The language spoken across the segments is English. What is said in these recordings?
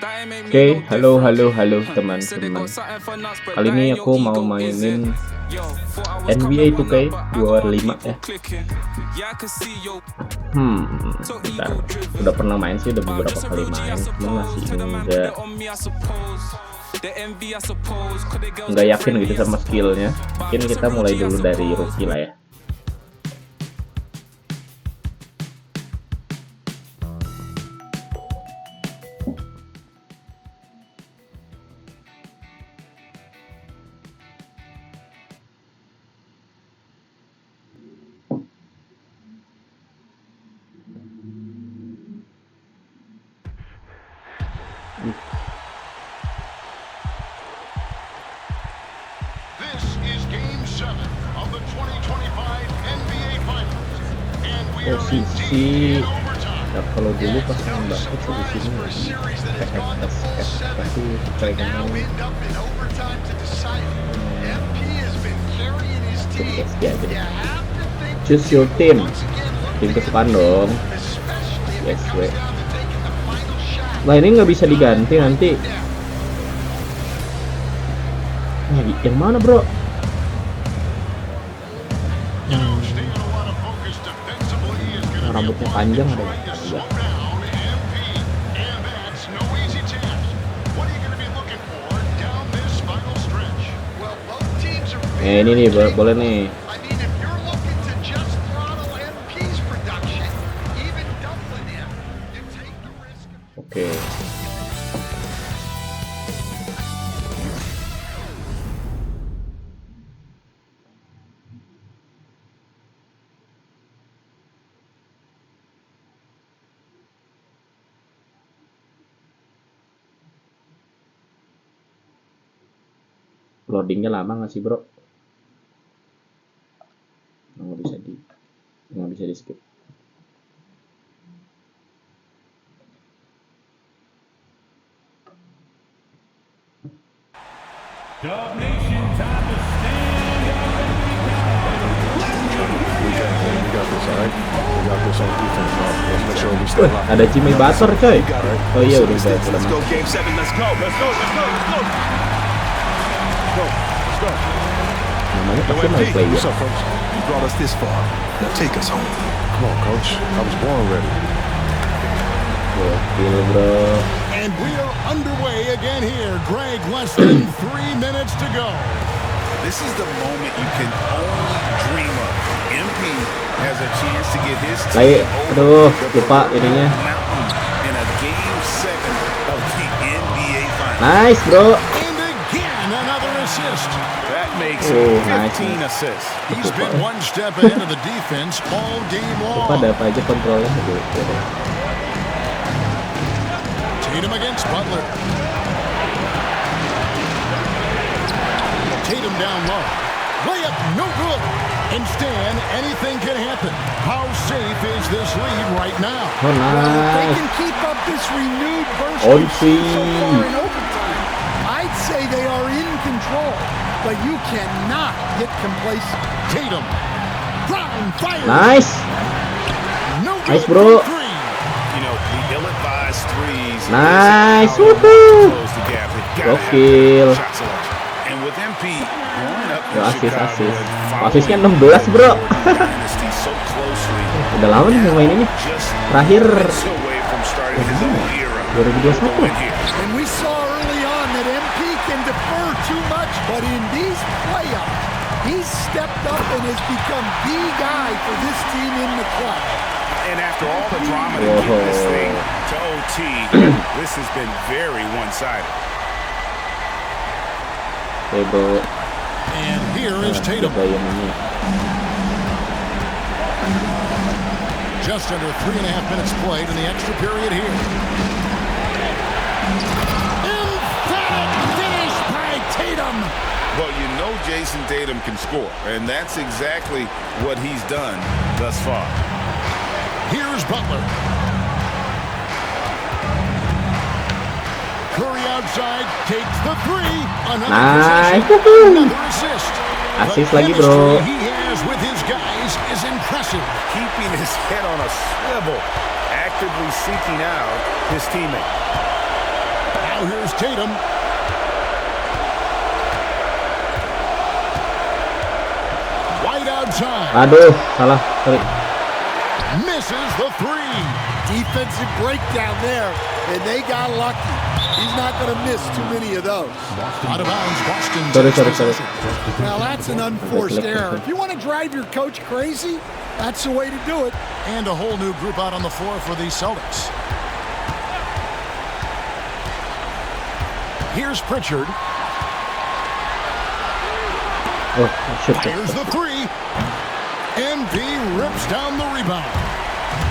Oke, halo teman-teman. Kali ini aku mau mainin NBA 2K 25 ya. Bentar. Udah pernah main sih, udah beberapa kali main, cuma masih nggak yakin gitu sama skillnya. Mungkin kita mulai dulu dari rookie lah ya. This is Game 7 of the 2025 NBA Finals, and we are in Posisi overtime. kalau dulu pas main basket di sini tapi Now end up in overtime to decide it. MP has been carrying his team. You have to think choose your team kesukaan dong. especially if Yes, it we. comes down to taking the final shot. Nah, ini nggak bisa diganti nanti. Nah, yang mana bro? Staying a lot of focus defensively is going to be a Rambutnya part panjang of ada trying to nggak? slow down MP, and that's no easy task. What are you going to be looking for down this final stretch? Well, both teams are Ini nih boleh nih. I mean, if you're looking to just throttle MP's production, even doubling him, you take the risk of Oke. Loadingnya lama nggak sih bro? Nggak bisa di skip. Ada Jimmy Butler coy. Oh iya udah masuk. Namanya pasti main play ya. You brought us this far. Now take us home. Come on, coach. I was born ready. Gokil bro. And we are underway again here. Greg, less than 3 minutes to go. This is the moment you can only dream of. MP has a chance to get his Lagi, team aduh, over lupa the ininya. mountain in a game 7 of the NBA Finals. Nice bro. And again, another assist. That makes Nice. 15 assists. He's been one step ahead of the defense all game Lupa long. ada apa aja kontrolnya gitu. Tatum against Butler. Tatum down low. Layup, no good. Instead, anything can happen. How safe is this lead right now? Oh They nice. can keep up this renewed burst On of speed so three. far in overtime. I'd say they are in control, but you cannot get complacent. Tatum. Brown fires. Nice. No Nice, good bro. from three. You know, the ill-advised threes. Nice. is how you Woohoo. close the gap. They gotta have Gokil. better shot selection. And with MP growing up in Yo, asis. Chicago and Asisnya following 16 bro. the dynasty so closely, Udah lama nih main ini. just Terakhir minutes away from starting his own era. 2021. Going here. And we saw early on that MP can defer too much, but in these playoffs, he's stepped up and has become the guy for this team in the club. And after all the drama to get this thing to OT, this has been very one-sided. Oke bro. And here is Tatum. Coba yang ini. Just under 3.5 minutes played in the extra period here. Emphatic finish by Tatum. Well, you know Jason Tatum can score, and that's exactly what he's done thus far. Here's Butler. Curry outside, takes the three. Another Nice. possession, another assist. Assist The lagi, bro. chemistry he has with his guys is impressive. Keeping his head on a swivel, actively seeking out his teammate. Now here's Tatum. Wide outside. Aduh, salah. Sorry. Misses the three. Defensive breakdown there, and they got lucky. He's not going to miss too many of those. Out of bounds, Boston. Sorry. Now, that's an unforced error. If you want to drive your coach crazy, that's the way to do it. And a whole new group out on the floor for the Celtics. Here's Pritchard. Oh, shoot. Fires the three. MP rips down the rebound.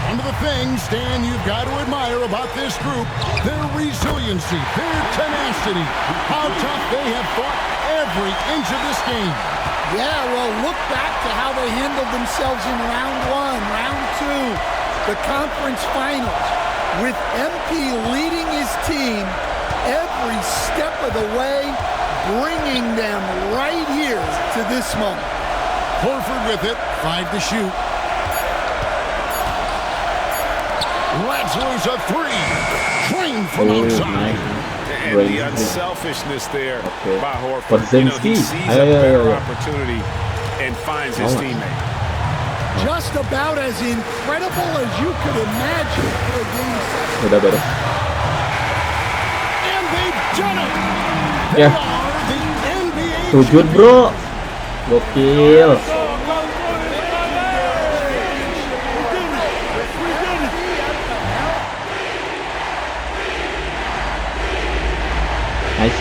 One of the things, Stan, you've got to admire about this group, their resiliency, their tenacity, how tough they have fought every inch of this game. Yeah, well, look back to how they handled themselves in round one, round two, the conference finals. With MP leading his team every step of the way, bringing them right here to this moment. Horford with it, 5 to shoot. Let's lose a three. Train from outside. And the unselfishness there by Horford. Podzinski. He sees a better opportunity and finds his teammate. Just about as incredible as you could imagine for a game set. Udah beres. And they've done it. They Ya. are the NBA. Sujud, bro. Gokil. Nice.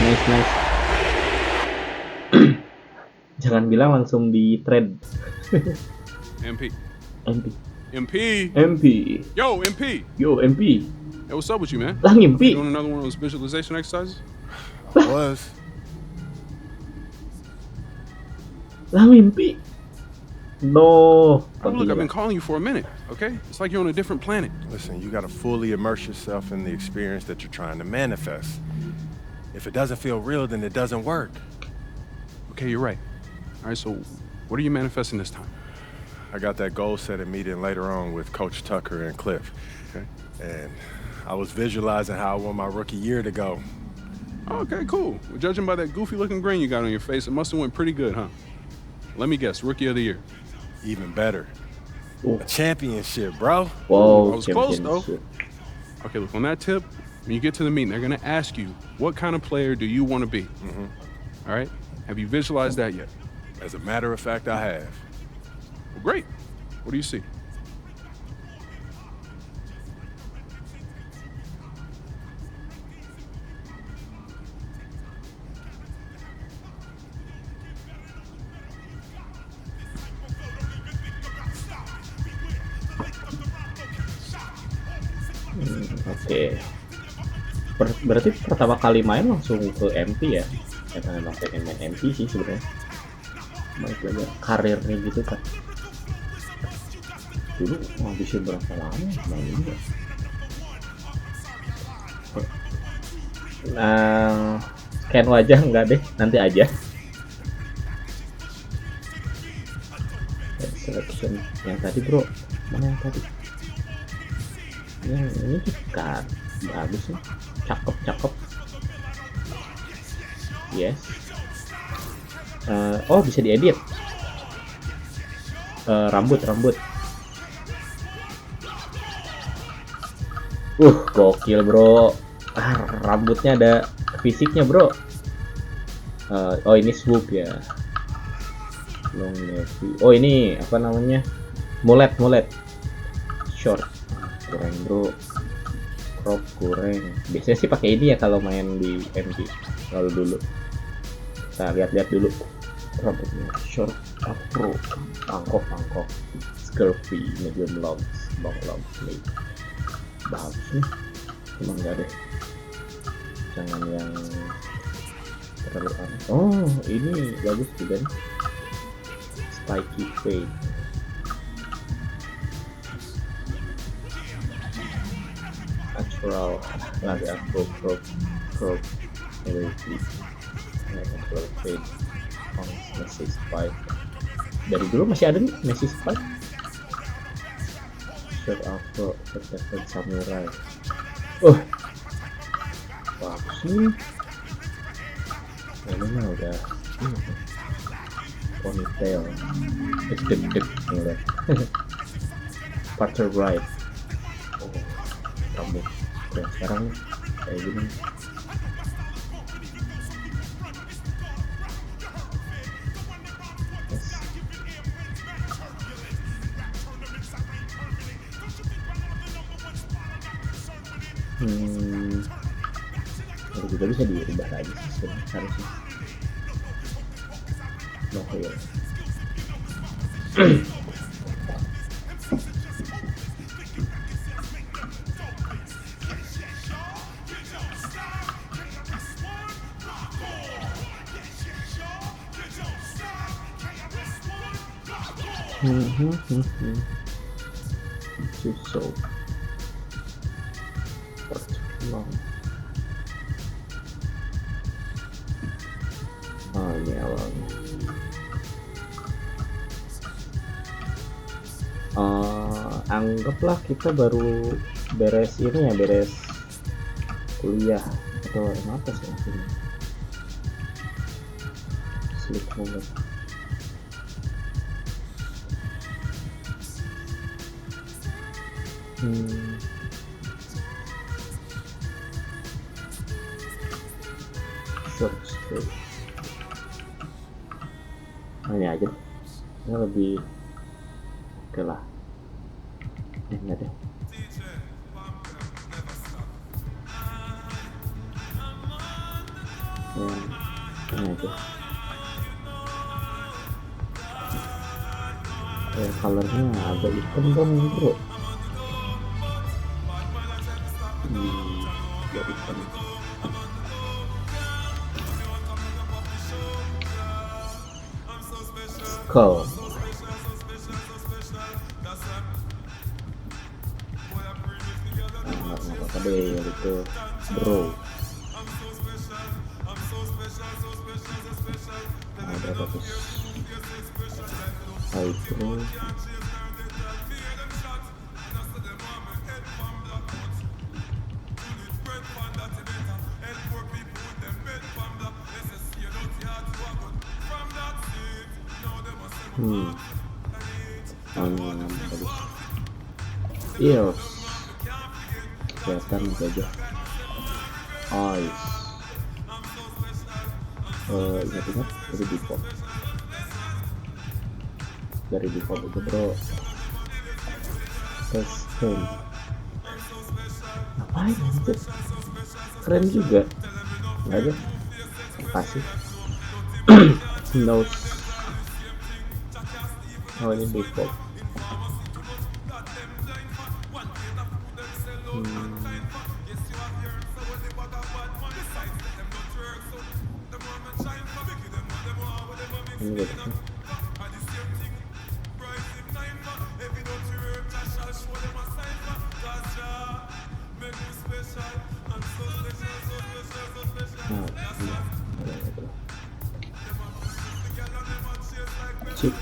Jangan bilang langsung di trade. MP. MP. MP. MP. Yo, MP. Yo, MP. Hey, what's up with you, man? Lah ngimpi. Doing another one of those visualization exercises? Was. Lah ngimpi. No. Oh, look, I've been calling you for a minute, okay? It's like you're on a different planet. Listen, you got to fully immerse yourself in the experience that you're trying to manifest. If it doesn't feel real, then it doesn't work. Okay, you're right. All right, so what are you manifesting this time? I got that goal-setting meeting later on with Coach Tucker and Cliff. Okay. And I was visualizing how I want my rookie year to go. Okay, cool. Well, judging by that goofy-looking grin you got on your face, it must have went pretty good, huh? Let me guess, Rookie of the Year. Even better. Oh. A championship, bro. Wow, I was close, though. championship. Okay, look, on that tip, when you get to the meeting, they're going to ask you, what kind of player do you want to be? All right? Have you visualized that yet? As a matter of fact, I have. Well, great. What do you see? Oke. Berarti pertama kali main langsung ke MP ya? Karena emang pengen main MP sih sebenarnya. Baik aja karirnya gitu kan. Dulu ngabisin berapa lama main ini ya? Nah, scan wajah enggak deh, nanti aja. Selection yang tadi bro, mana yang tadi? Yang ini kan bagus nih, cakep. Yes. Oh bisa diedit. Rambut. Gokil bro. Rambutnya ada fisiknya bro. Oh ini swoop ya. Long navy. Oh ini apa namanya? Mulai. Short. Kurang bro. Crop kurang. Biasanya sih pakai ini ya kalau main di MP. Kalau dulu. Kita lihat dulu. Rambutnya short afro. Pangkok. Scurvy medium long nih. Bagus nih. Cuma enggak deh. Jangan yang terlalu aneh. Oh ini bagus juga nih. Spiky fade. Natural lagi afro crop wavy natural fade Messi Spike. Dari dulu masih ada nih Messi Spike. Short afro protected samurai. Bagus nih. Ini mah udah ponytail, dek ngeliat. Parter right. Oh, rambut. Oke, sekarang kayak gini. Kalau juga bisa diubah lagi sih sebenarnya harusnya. Nah, ya. So long. Oh, ini awalnya. Anggaplah kita baru beres ini ya, beres kuliah atau apa sih maksudnya? Sleep moment. Search. Ini aja, ini lebih oke lah. Enggak deh. Ini aja. Colornya agak hitam dong bro. Agak hitam. Skull. Nggak apa-apa deh itu bro. Berapa tuh? Bro. Bagus. Iya, kelihatan aja. Eyes. Ingat itu default. Dari default itu bro. Custom. Ngapain itu? Keren juga. Nggak ada. Kasih. Nose. Oh, ini default. Ini bagus. Cik.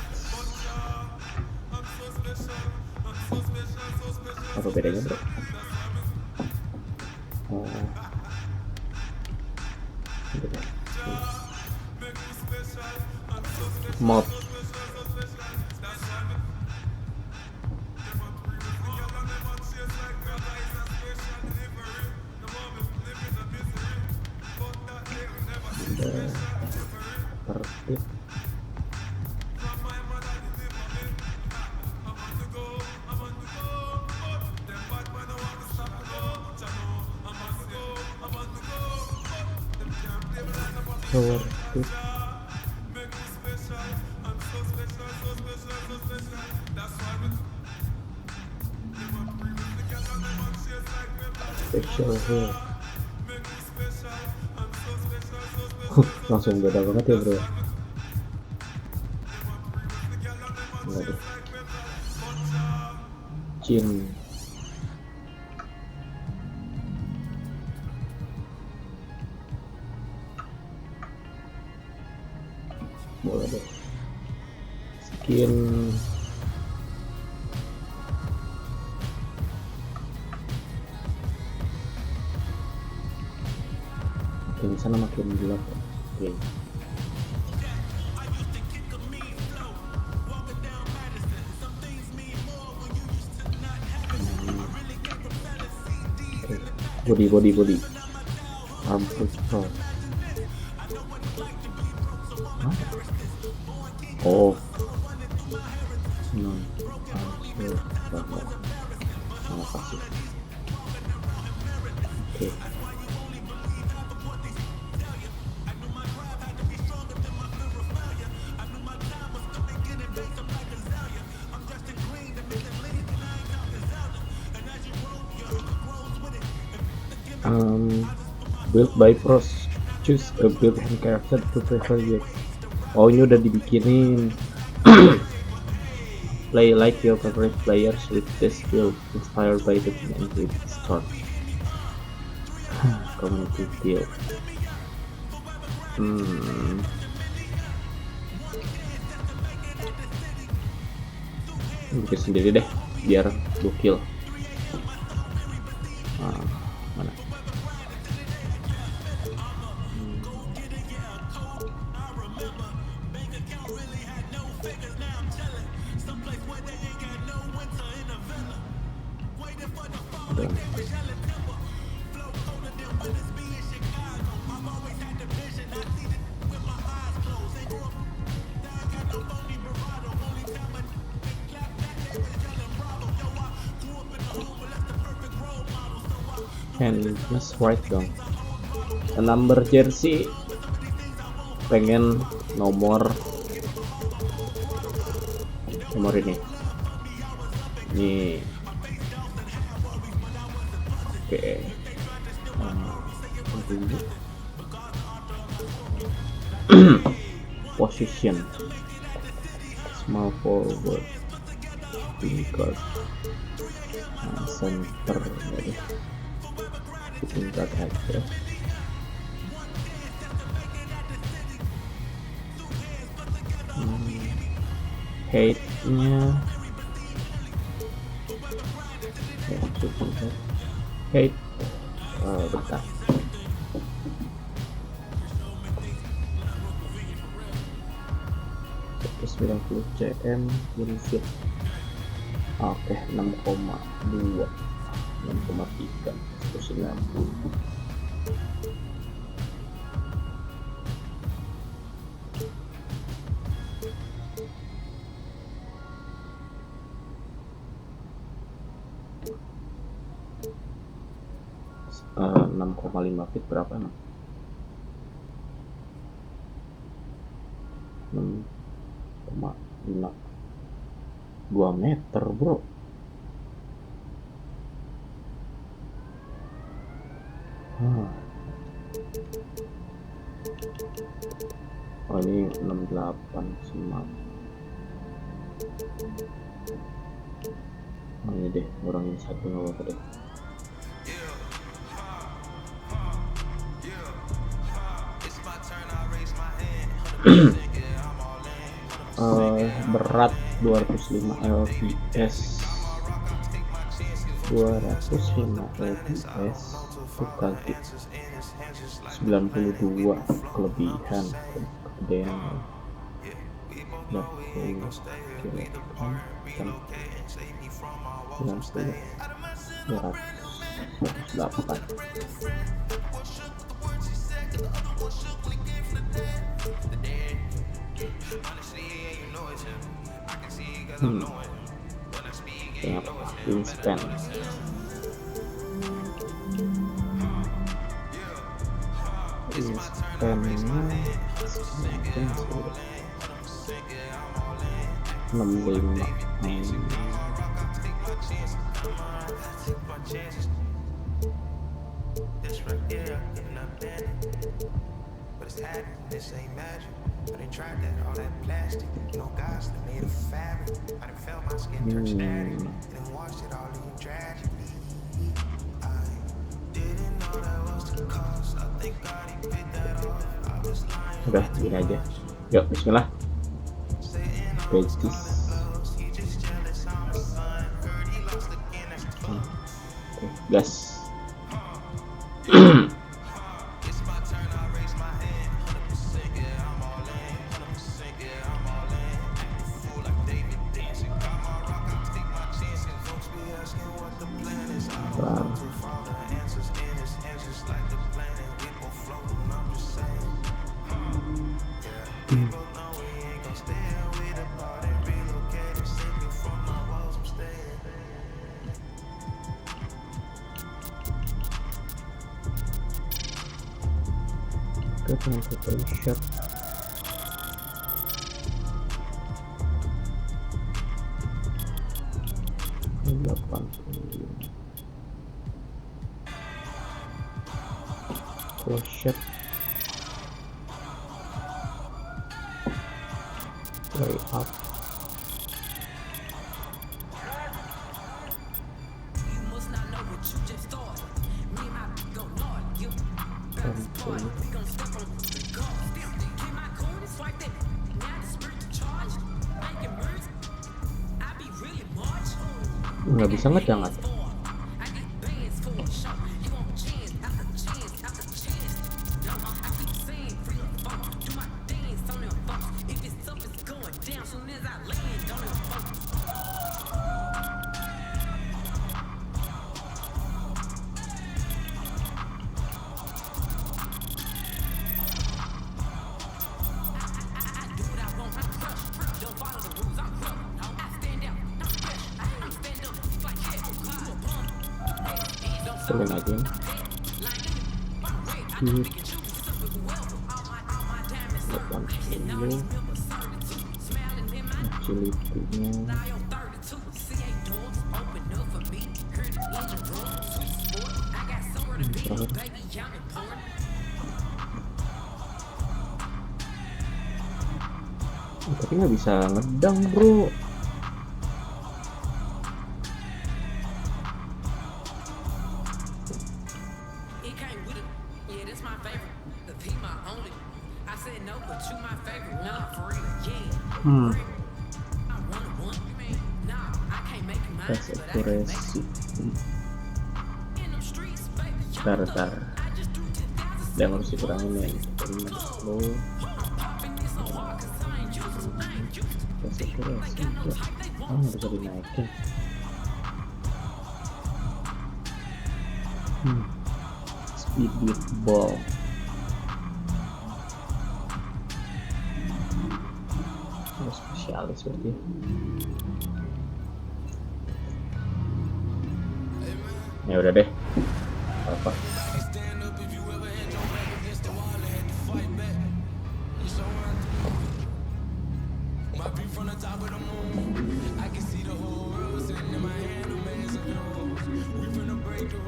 Apa bedanya bro? Mod. Tertib. Tertib. Special hair. Langsung beda banget ya bro. Enggak deh. Chin. Boleh deh. Skin. makin di sana makin gelap. Oke. Body arm push pro. Oh salah kasih. Oke. Build by pros, choose a build and character to prefer you. Oh, ini udah dibikinin. Play like your favorite players with this build inspired by the game with start. Community build. Bikin sendiri deh biar gokil. Mana? And just right dong. A number jersey pengen nomor ini. Oke. Position small forward, tingkat center ya, tingkat aja. Height-nya height bentar. Terus 90 cm unit. Oke, 6,2 6,3 190. Uh, 6,5 feet berapa emang? 6,5 2 meter bro. Oh ini 68 semak. Oh ini deh, ngurangin satu nggak apa-apa deh. Berat 205 lbs 205 lbs itu kali 92 kelebihan kegedean 90 kilogram kan 90 208. Apa? Wingspan. Wingspan-nya 65. Udah gini aja. Yuk, bismillah. Pages. Oke, gas. Kita foto shot. Close shot. Play up. Nggak bisa ngedangat. Turun aja. Agility-nya. Tapi nggak bisa ngedang, bro. Tes akurasi. Bentar. Yang harus dikurangin ya. Lo. Tes akurasi. Bisa dinaikin. Speed ball. Spesialis berarti. Ya udah deh. Apa?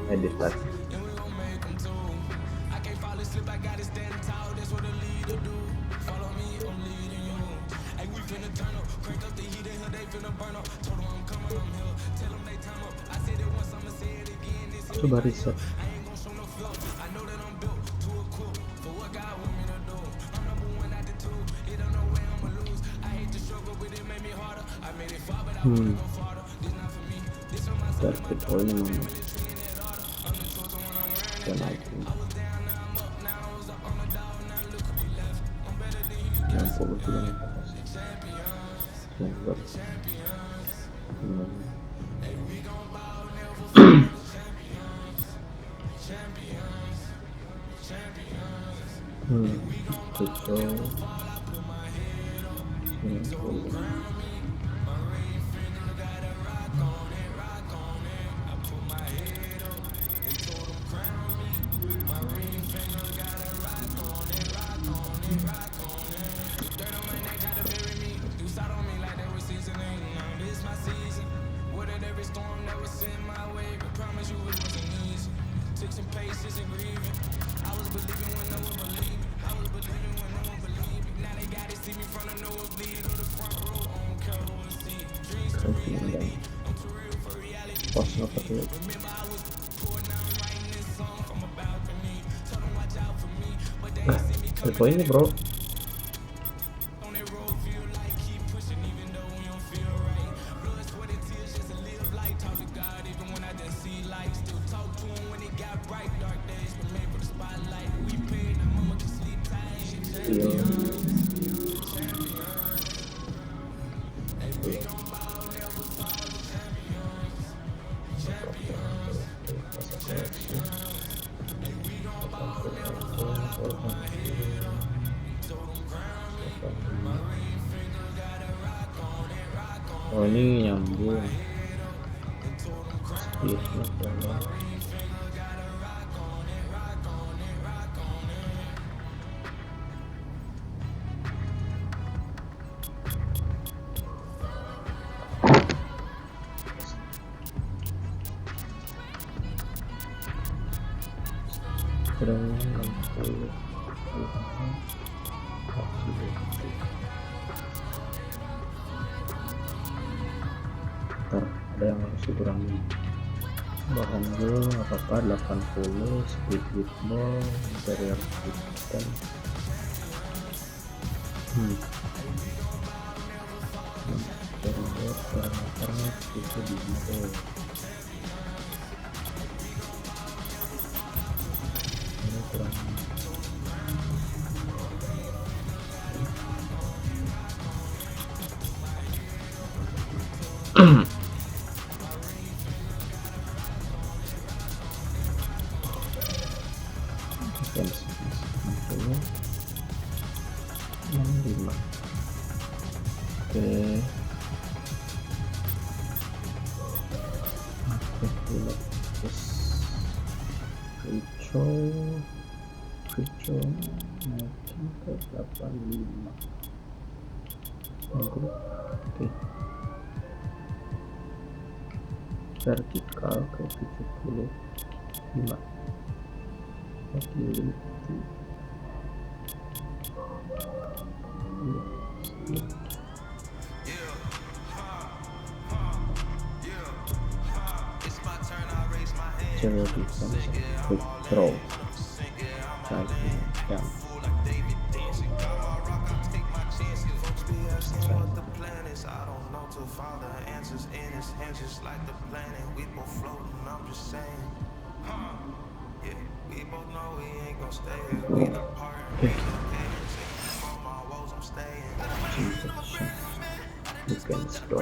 Edit lagi. Coba riset. Dari poin mana? Kita naikin. 60 km. Pos apa tuh? Poinnya bro. Oh ini nyambung. Speednya boleh. Kurang 60. Ntar ada yang harus dikurangi. Bahan gel apa-apa 80, speed football, interior system. Interior parameter itu Dimulai. Ini kurang. Defense 60, 65. Oke. Creature naikin ke 85. Oke. Vertikal ke 75. Agility. Zero defense, quick throw. Jump. You can stop.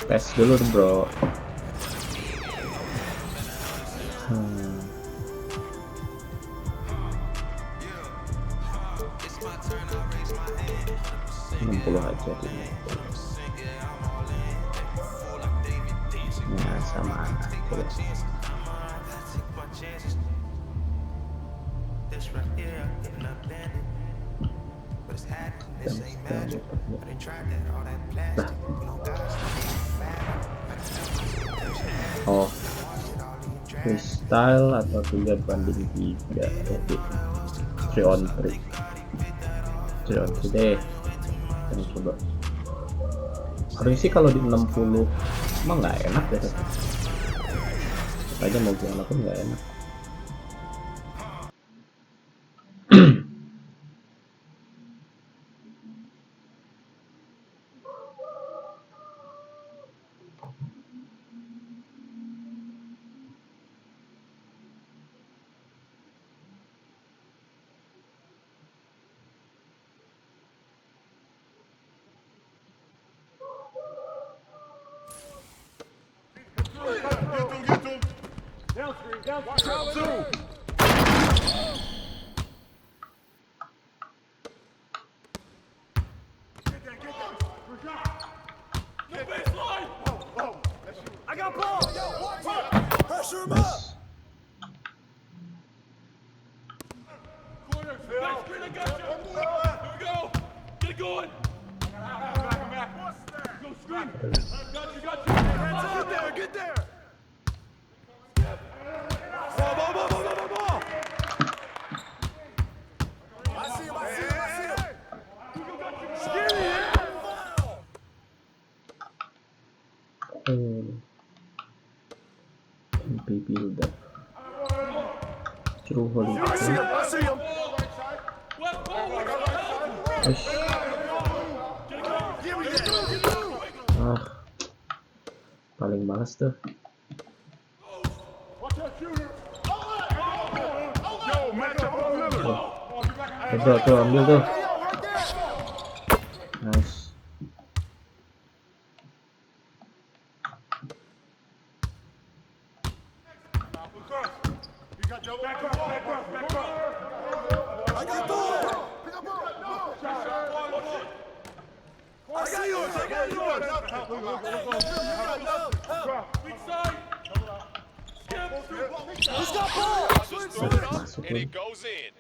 Tes dulu bro. Puluh aja ini. Nah, sama anak. Oh, freestyle atau 3/3 edit 3-on-3 deh. Kita coba. Harusnya sih kalau di 60 emang nggak enak deh. Aja mau gimana pun nggak enak. Nice. MP builder. True holy. Paling males tuh. Bro, tuh ambil tuh. Nice. Masuk And lagi. it goes in.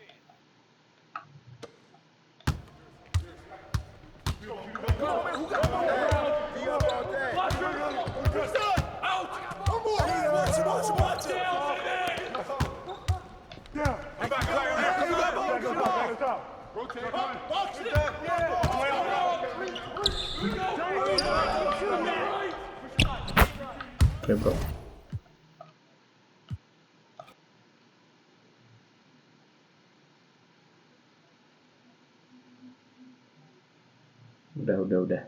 Oke bro. Udah.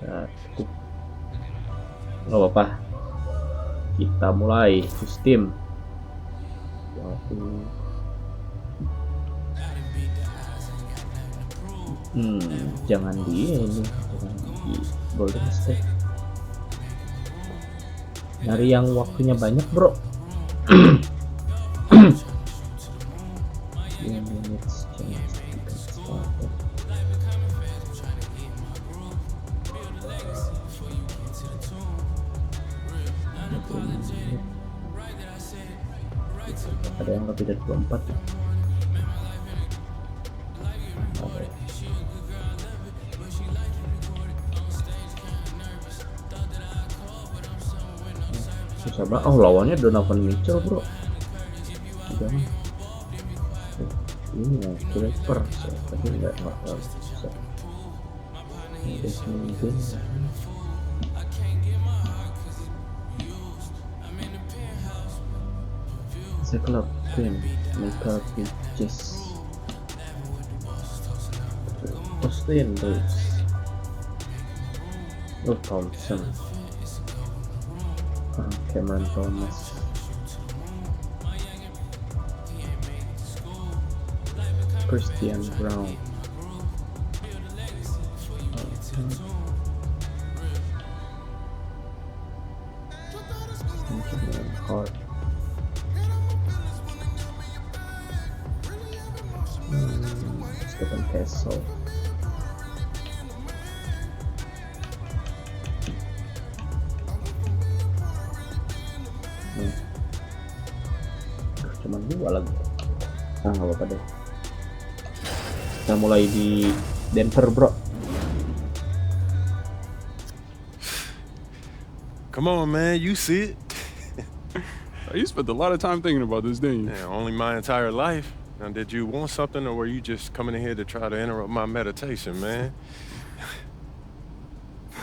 Nah, cukup. Nggak apa-apa. Kita mulai sistem. Jangan di ini, jangan di golden stake. Dari yang waktunya banyak bro. Ada yang lebih dari 24 ya. Susah banget. Oh, lawannya Donovan Mitchell bro. Jangan. Ini ya Clipper, tapi nggak bisa. Mungkin. Club Queen, Michael Bridges, Austin Reeves, Thompson, Cameron Thomas, Christian Brown, Hart, Stephen Castle, cuman 2 lagi. Nggak apa-apa deh. Kita mulai di Denver bro. Come on, man, you see it. You spent a lot of time thinking about this, didn't you? Yeah, only my entire life. Now, did you want something, or were you just coming in here to try to interrupt my meditation, man?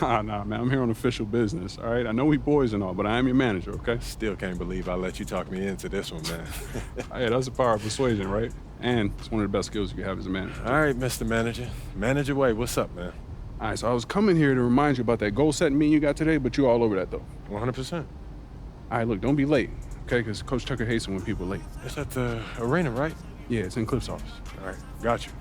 Nah, man, I'm here on official business, all right? I know we boys and all, but I am your manager, okay? Still can't believe I let you talk me into this one, man. Hey, that's the power of persuasion, right? And it's one of the best skills you can have as a manager. All right, Mr. Manager. Manager Way, what's up, man? All right, so I was coming here to remind you about that goal-setting meeting you got today, but you're all over that, though. 100%. All right, look, don't be late, okay? Because Coach Tucker hates it when people are late. It's at the arena, right? Yeah, it's in Cliff's office. All right, got you.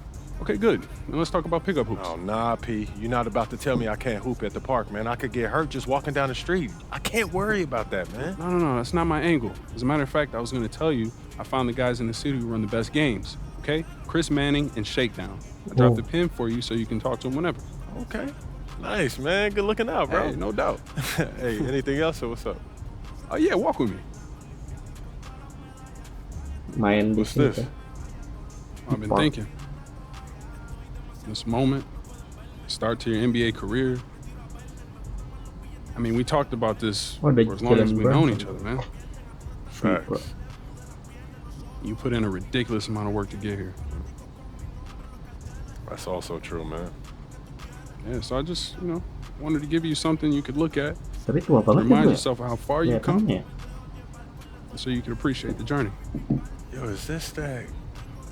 Okay, good. Now let's talk about pickup hoops. Oh, nah, P. You're not about to tell me I can't hoop at the park, man. I could get hurt just walking down the street. I can't worry about that, man. No, that's not my angle. As a matter of fact, I was going to tell you I found the guys in the city who run the best games, okay? Chris Manning and Shakedown. I dropped the pin for you so you can talk to them whenever. Okay. Nice, man. Good looking out, bro. Hey, no doubt. Hey, anything else or what's up? Oh, yeah, walk with me. Main What's di sini, this? kan? I've been thinking. This moment, start to your NBA career. I mean, we talked about this Oh, for they as long as killing we've known Brunson. each other, man. Facts. You put in a ridiculous amount of work to get here. That's also true, man. Yeah, so I just, wanted to give you something you could look at, Tapi tua banget ya remind bro. yourself of how far you Ya kan come, ya. so you could appreciate the journey. Yo, is this that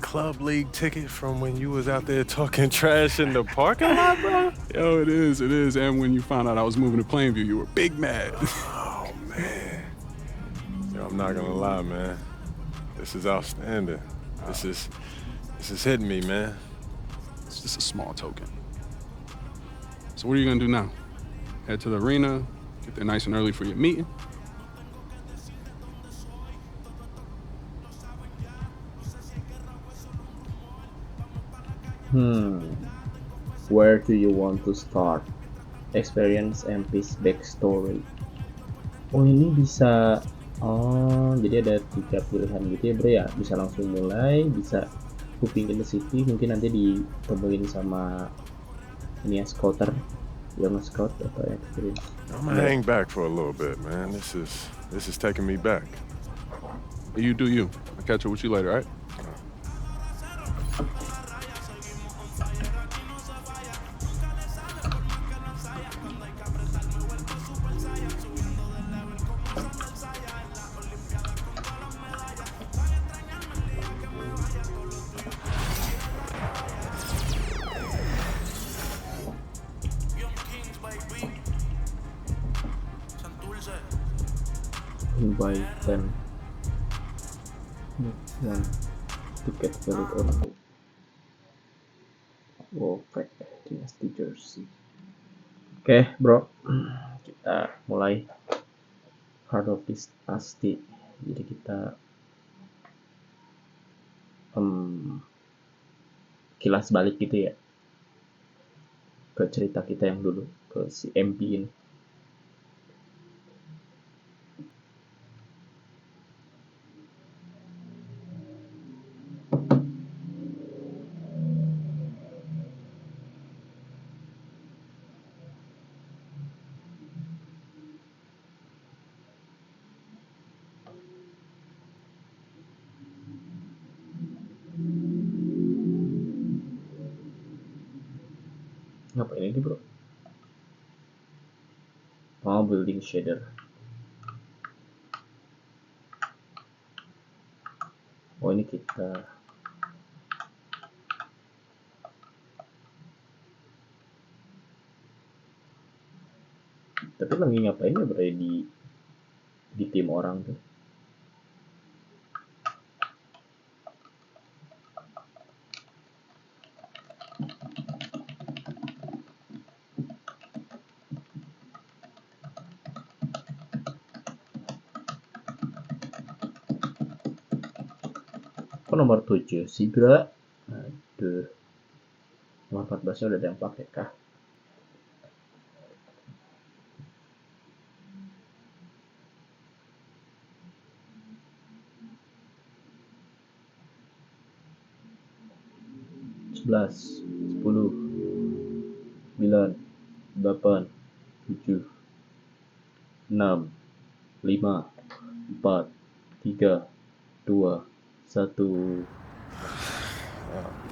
club league ticket from when you was out there talking trash in the parking lot, bro? Yo, it is. And when you found out I was moving to Plainview, you were big mad. Oh, man. Yo, I'm not gonna lie, man. This is outstanding. This is hitting me, man. It's just a small token. So what are you gonna do now? Head to the arena, get there nice and early for your meeting? Where do you want to start? Experience MP's backstory. Oh ini bisa. Oh jadi ada 3 pilihan gitu ya bro ya. Bisa langsung mulai, bisa hooping in the city, mungkin nanti ditemuin sama ini ya scouter yang scout atau experience. I'm gonna hang back for a little bit, man. This is taking me back. You do you. I'll catch up with you later, all right? Buy 10 1 tiket valid only. Wolfpack Dynasty Jersey. Oke bro, kita mulai Heart of this Dynasty. Jadi kita kilas balik gitu ya ke cerita kita yang dulu, ke si MP ini. Ngapain ini bro? Oh building shader. Oh ini kita tapi lagi ngapain ya bro di tim orang tuh? Nomor 7 Sigra. Aduh, nomor 14 nya udah ada yang pakai kah? Sebelas, 10, 9, 8, 7, 6, 5, 4, 3, 2, 1.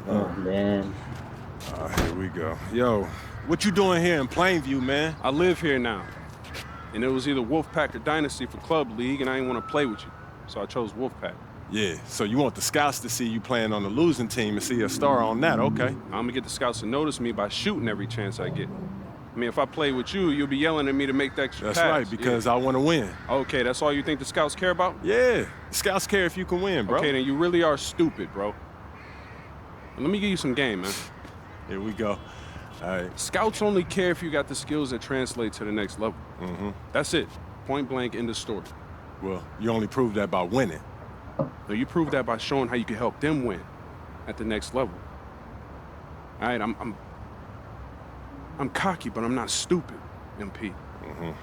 Oh man. Here we go. Yo, what you doing here in Plainview, man? I live here now. And it was either Wolfpack or Dynasty for Club League, and I didn't want to play with you. So I chose Wolfpack. Yeah, so you want the scouts to see you playing on the losing team and see a star on that, okay. I'm gonna get the scouts to notice me by shooting every chance I get. I mean, if I play with you, you'll be yelling at me to make the extra That's pass. right, because I want to win. Okay, that's all you think the scouts care about? Yeah, the scouts care if you can win, bro. Okay, then you really are stupid, bro. Let me give you some game, man. Here we go. All right. Scouts only care if you got the skills that translate to the next level. That's it. Point blank, end of story. Well, you only prove that by winning. No, you prove that by showing how you can help them win at the next level. All right, I'm cocky, but I'm not stupid, MP. All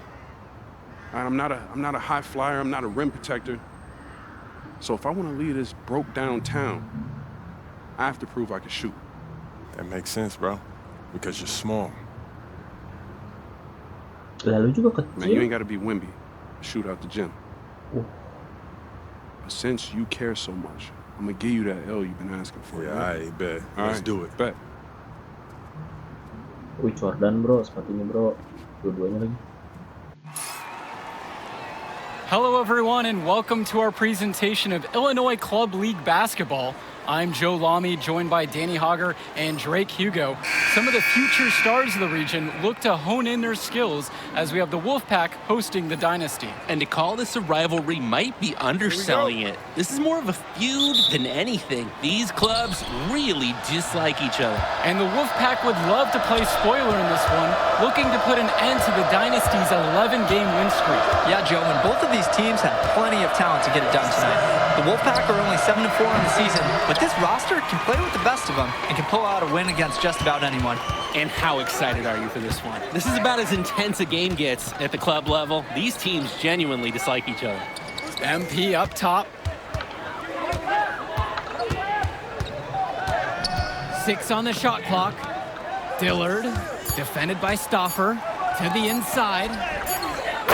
right, I'm not a high flyer. I'm not a rim protector. So if I want to lead this broke down town, I have to prove I can shoot. That makes sense, bro. Because you're small. Lalu juga kecil. Man, you ain't got to be Wimby to shoot out the gym. Oh. But since you care so much, I'm gonna give you that L you've been asking for. Yeah, right? I bet. All Let's right, do it. Bet. Wih Jordan bro, sepatunya bro, dua-duanya lagi. Hello everyone and welcome to our presentation of Illinois Club League Basketball. I'm Joe Lamy, joined by Danny Hogger and Drake Hugo. Some of the future stars of the region look to hone in their skills as we have the Wolfpack hosting the Dynasty. And to call this a rivalry might be underselling it. This is more of a feud than anything. These clubs really dislike each other. And the Wolfpack would love to play spoiler in this one, looking to put an end to the Dynasty's 11-game win streak. Yeah, Joe, and both of these teams have plenty of talent to get it done tonight. The Wolfpack are only 7-4 in the season, but this roster can play with the best of them and can pull out a win against just about anyone. And how excited are you for this one? This is about as intense a game gets at the club level. These teams genuinely dislike each other. MP up top. 6 on the shot clock. Dillard, defended by Stauffer, to the inside.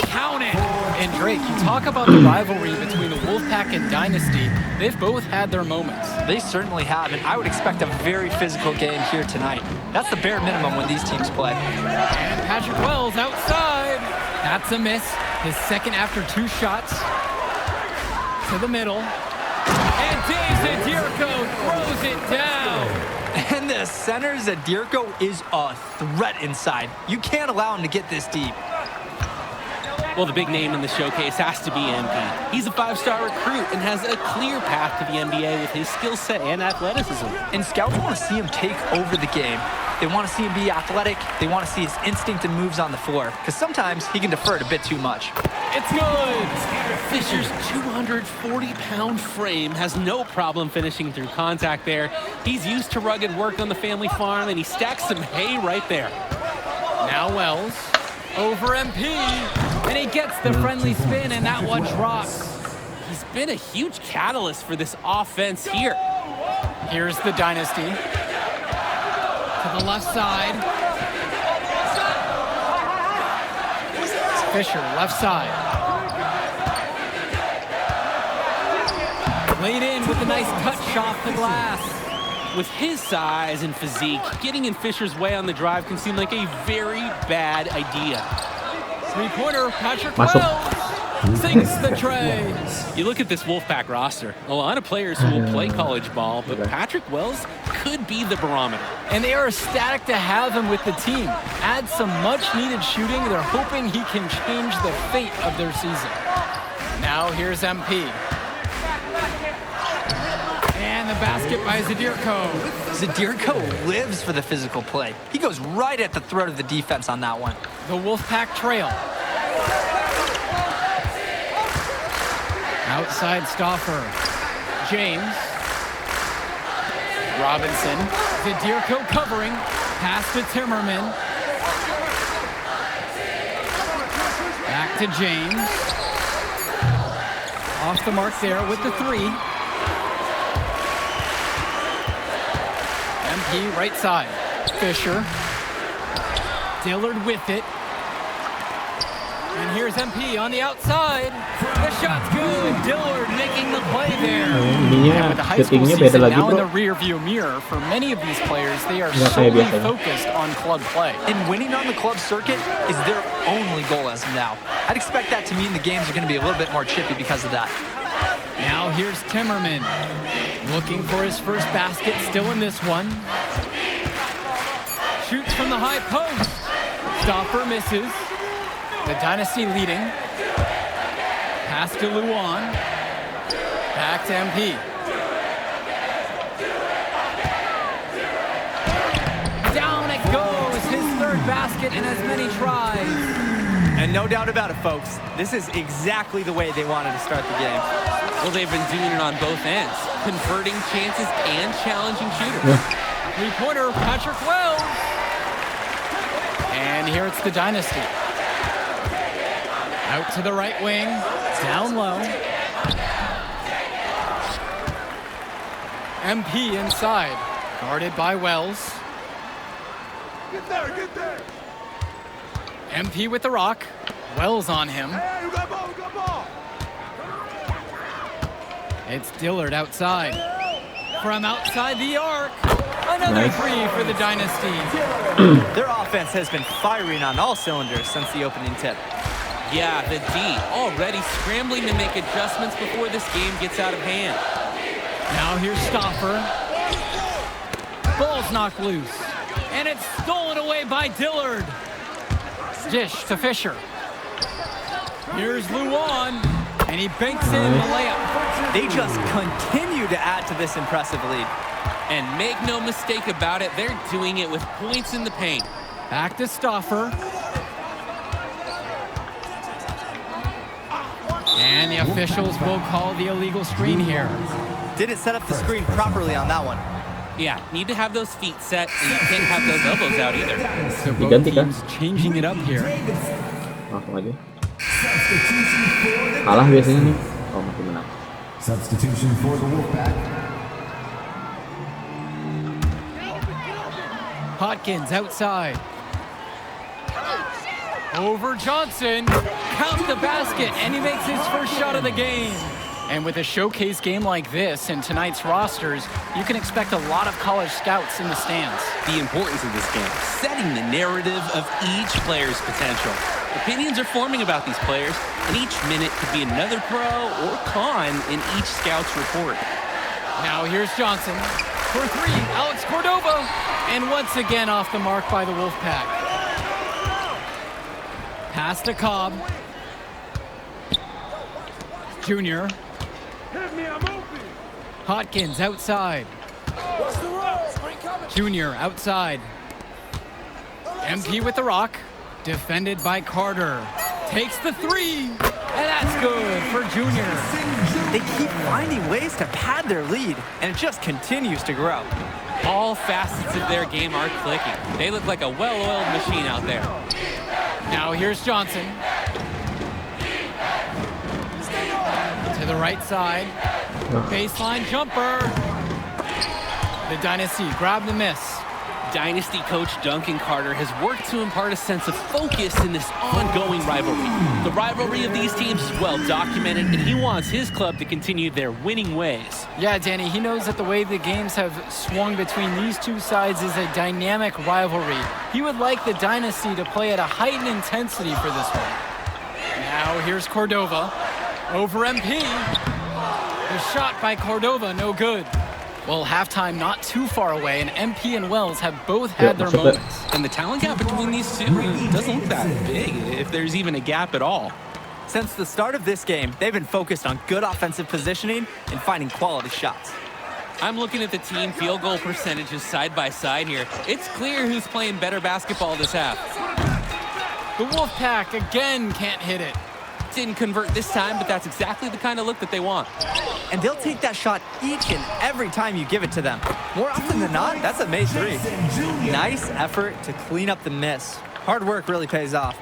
Count it! And Drake, you talk about the rivalry between the Wolfpack and Dynasty. They've both had their moments. They certainly have, and I would expect a very physical game here tonight. That's the bare minimum when these teams play. And Patrick Wells outside. That's a miss. His second after 2 shots. To the middle. And Dave Zadirko throws it down. And the center, Zadirko, is a threat inside. You can't allow him to get this deep. Well, the big name in the showcase has to be MP. He's a 5-star recruit and has a clear path to the NBA with his skill set and athleticism. And scouts want to see him take over the game. They want to see him be athletic. They want to see his instinct and moves on the floor, because sometimes he can defer it a bit too much. It's good! Fisher's 240-pound frame has no problem finishing through contact there. He's used to rugged work on the family farm, and he stacks some hay right there. Now Wells over MP, and he gets the friendly spin, and that one drops. He's been a huge catalyst for this offense here. Here's the Dynasty. To the left side. Fisher, left side. Laid in with a nice touch off the glass. With his size and physique, getting in Fisher's way on the drive can seem like a very bad idea. 3-pointer, Patrick Masuk. Wells sinks the tray. You look at this Wolfpack roster, a lot of players who will play college ball, but Patrick Wells could be the barometer. And they are ecstatic to have him with the team. Add some much-needed shooting. They're hoping he can change the fate of their season. Now here's MP. And the basket by Zadirko. Zadirko lives for the physical play. He goes right at the throat of the defense on that one. The Wolfpack trail. Outside Stauffer. James. Robinson. Zadirko covering. Pass to Timmerman. Back to James. Off the mark there with the 3. MP right side. Fisher. Dillard with it. And here's MP on the outside. The shot's good. Dillard making the play there. And with the high school shootingnya beda season lagi, now in bro. the rear view mirror, for many of these players, they are Nggak kayak solely biasanya. focused on club play. And winning on the club circuit is their only goal as of now. I'd expect that to mean the games are going to be a little bit more chippy because of that. Now here's Timmerman. Looking for his first basket, still in this one. Shoots from the high post. Stopper misses. The Dynasty leading. Pass to Luan. Back to MP. Down it goes. His 3rd basket in as many tries. And no doubt about it, folks. This is exactly the way they wanted to start the game. Well, they've been doing it on both ends, converting chances and challenging shooters. 3-pointer, Patrick Wells. And here it's the Dynasty. Out to the right wing, down low. MP inside, guarded by Wells. Get there, get there. MP with the rock, Wells on him. Hey, you got ball, you got ball. It's Dillard outside. From outside the arc, another Nice. 3 for the Dynasty. Their offense has been firing on all cylinders since the opening tip. Yeah, the D already scrambling to make adjustments before this game gets out of hand. Now here's Stauffer. Ball's knocked loose. And it's stolen away by Dillard. Dish to Fisher. Here's Luan. And he banks in the layup. They just continue to add to this impressive lead. And make no mistake about it, they're doing it with points in the paint. Back to Stauffer. And the officials will call the illegal screen here. didn't set up the screen properly on that one. Yeah, need to have those feet set, and you can't have those elbows out either. So both Diganti kah? teams changing it up here. Langsung aja. Kalah biasanya nih. Oh, masih menang. Substitution for the Wolfpack. Hodkins outside. Over Johnson. Counts the basket, and he makes his first shot of the game. And with a showcase game like this in tonight's rosters, you can expect a lot of college scouts in the stands. The importance of this game, setting the narrative of each player's potential. Opinions are forming about these players, and each minute could be another pro or con in each scout's report. Now here's Johnson. For three, Alex Cordova. And once again off the mark by the Wolfpack. Pass to Cobb. Junior. Hodkins outside. Junior outside. MP with the rock. Defended by Carter. Takes the three. And that's good for Junior. They keep finding ways to pad their lead, and it just continues to grow. All facets of their game are clicking. They look like a well-oiled machine out there. Now here's Johnson. To the right side. Baseline jumper. The Dynasty grab the miss. Dynasty coach Duncan Carter has worked to impart a sense of focus in this ongoing rivalry. The rivalry of these teams is well documented, and he wants his club to continue their winning ways. Yeah, Danny, he knows that the way the games have swung between these two sides is a dynamic rivalry. He would like the Dynasty to play at a heightened intensity for this one. Now here's Cordova. Over MP. The shot by Cordova, no good. Well, halftime not too far away, and MP and Wells have both had their moments. And the talent gap between these two doesn't look that big, if there's even a gap at all. Since the start of this game, they've been focused on good offensive positioning and finding quality shots. I'm looking at the team field goal percentages side by side here. It's clear who's playing better basketball this half. The Wolfpack again can't hit it. Didn't convert this time, but that's exactly the kind of look that they want. And they'll take that shot each and every time you give it to them. More often than not, that's a made three. Nice effort to clean up the miss. Hard work really pays off.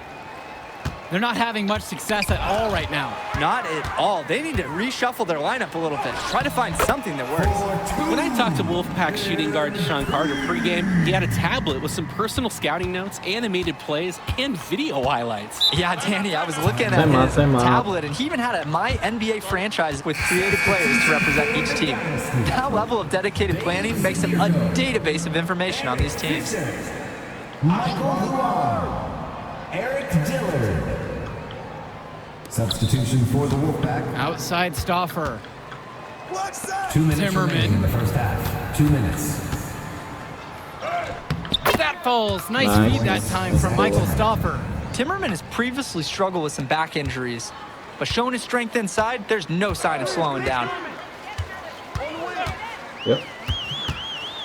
They're not having much success at all right now. Not at all. They need to reshuffle their lineup a little bit. Try to find something that works. When I talked to Wolfpack shooting guard Deshaun Carter pregame, he had a tablet with some personal scouting notes, animated plays, and video highlights. Yeah, Danny, I was looking at his tablet, and he even had a My NBA franchise with creative players to represent each team. That level of dedicated planning makes him a database of information on these teams. Michael Luar. Eric Dillard. Substitution for the Wolfpack. Outside Stauffer. 2 minutes Timmerman. remaining in the first half. 2 minutes. That falls. Nice feed that time from Michael Stauffer. Timmerman has previously struggled with some back injuries, but showing his strength inside, there's no sign of slowing down. Yep.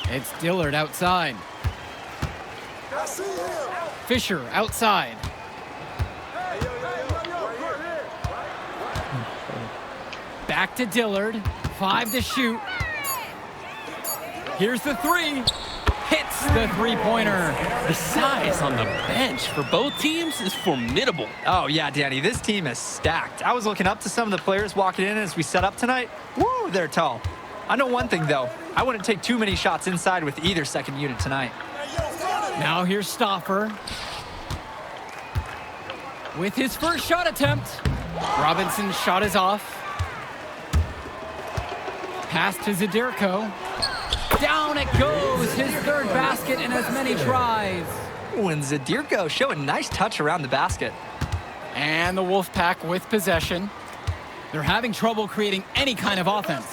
It's Dillard outside. Fisher outside. Back to Dillard. 5 to shoot. Here's the three. Hits the three-pointer. The size on the bench for both teams is formidable. Oh, yeah, Danny, this team is stacked. I was looking up to some of the players walking in as we set up tonight. Woo, they're tall. I know one thing, though. I wouldn't take too many shots inside with either second unit tonight. Now here's Stauffer. With his first shot attempt. Robinson's shot is off. Pass to Zadirko. Down it goes. His third basket in as many tries. When Zadirko show a nice touch around the basket. And the Wolfpack with possession. They're having trouble creating any kind of offense.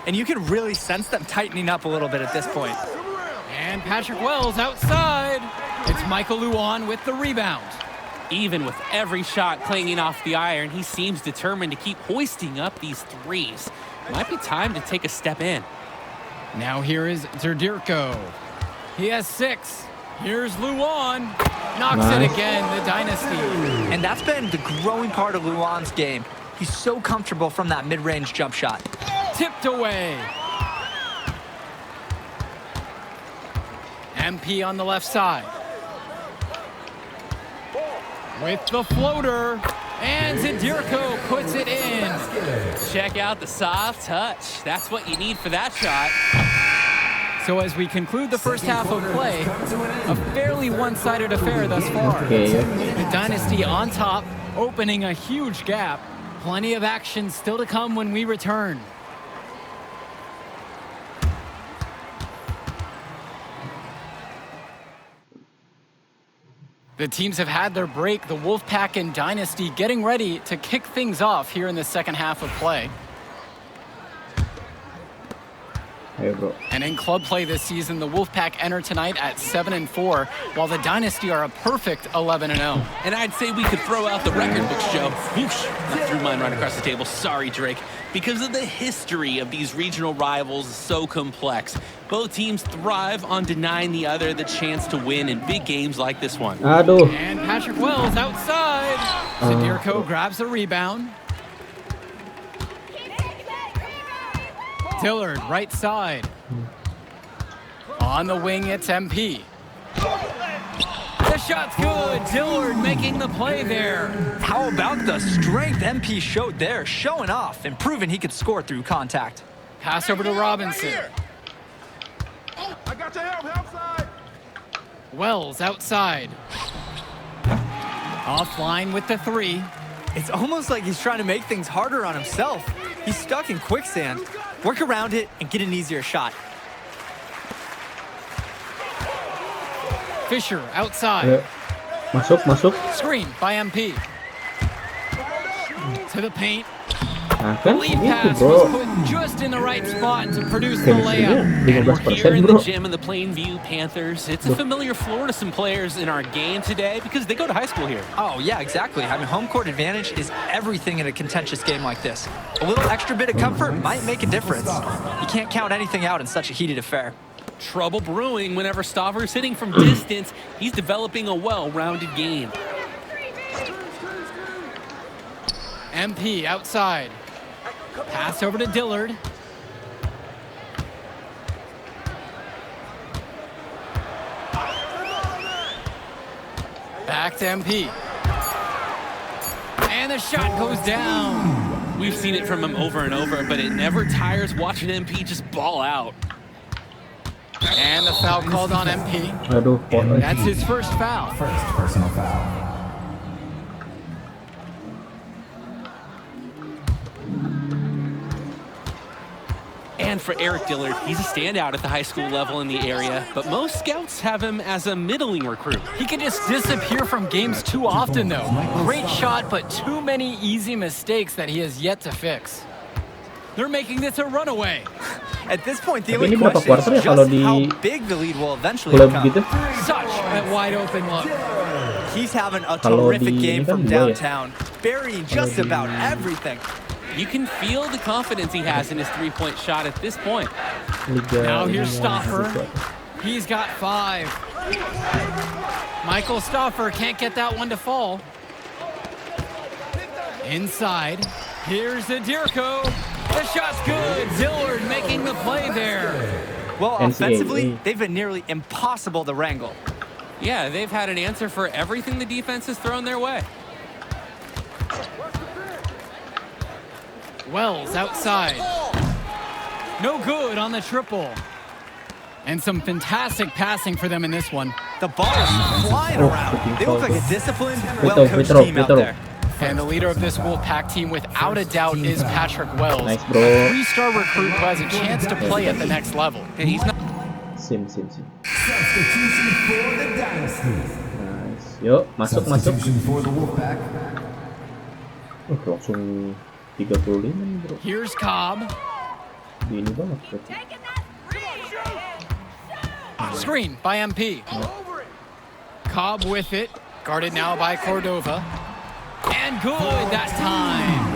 And you can really sense them tightening up a little bit at this point. And Patrick Wells outside. It's Michael Luan with the rebound. Even with every shot clanging off the iron, he seems determined to keep hoisting up these threes. Might be time to take a step in. Now here is Zadirko. He has 6. Here's Luan. Knocks it again, the Dynasty. And that's been the growing part of Luan's game. He's so comfortable from that mid-range jump shot. Tipped away. MP on the left side. With the floater. And Zadirko puts it in. Check out the soft touch. That's what you need for that shot. So as we conclude the first half of play, a fairly one-sided affair thus far. Okay. The Dynasty on top, opening a huge gap. Plenty of action still to come when we return. The teams have had their break. The Wolfpack and Dynasty getting ready to kick things off here in the second half of play. Hey, bro. And in club play this season, the Wolfpack enter tonight at 7-4, while the Dynasty are a perfect 11-0. And I'd say we could throw out the record books, Joe. Whoosh, I threw mine right across the table. Sorry, Drake. Because of the history of these regional rivals is so complex. Both teams thrive on denying the other the chance to win in big games like this one. Aduh. And Patrick Wells outside. Zadirko grabs the rebound. Dillard, right side. On the wing, it's MP. The shot's good. Dillard making the play there. How about the strength MP showed there, showing off and proving he could score through contact. Pass over to Robinson. I got your help side. Wells outside. Offline with the three. It's almost like he's trying to make things harder on himself. He's stuck in quicksand. Work around it and get an easier shot. Fisher outside. Ayo. Masuk. Screen by MP. To the paint. Nah, kan Lead gitu, pass bro. was put just in the right spot to produce the layup. And we're here 15%, in bro. the gym of the Plainview Panthers. It's a familiar floor to some players in our game today because they go to high school here. Oh, yeah, exactly. Having home court advantage is everything in a contentious game like this. A little extra bit of comfort might make a difference. You can't count anything out in such a heated affair. Trouble brewing whenever Staver's hitting from distance. He's developing a well-rounded game. MP outside. Pass over to Dillard. Back to MP. And the shot goes down. We've seen it from him over and over, but it never tires watching MP just ball out. And the foul called on MP. Aduh, pot That's lagi. his first foul. First personal foul. And for Eric Dillard, he's a standout at the high school level in the area, but most scouts have him as a middling recruit. He can just disappear from games too often, though. Great shot, but too many easy mistakes that he has yet to fix. They're making this a runaway. At this point, the Tapi only ini berapa question is quarter ya just kalau di how big the lead will eventually klub become. gitu? Such a wide open look. He's having a Kalau terrific di game ini kan from 2 ya? downtown, burying just about everything. You can feel the confidence he has in his three-point shot at this point. Liga Now here's ini Stoffer. yang He's got 5. Michael Stoffer can't get that one to fall. Inside. Here's Zadirko. The shot's good. Dillard making the play there. Well, NCAA. offensively, they've been nearly impossible to wrangle. Yeah, they've had an answer for everything the defense has thrown their way. Wells outside. No good on the triple. And some fantastic passing for them in this one. The ball is flying around. They look like a disciplined, Betul, well-coached betul, team out betul. there. And the leader of this Wolfpack team, without a doubt, is Patrick Wells. Nice, bro. A 3-star recruit who has a chance to play at the next level. And he's not Sim. Substitution for the Dynasty. Nice. Yuk, masuk. Substitution for the Wolfpack. Langsung 35 nih, bro. Here's Cobb. Gini banget, bro. Screen by MP. Cobb with it. Guarded now by Cordova. And good that time.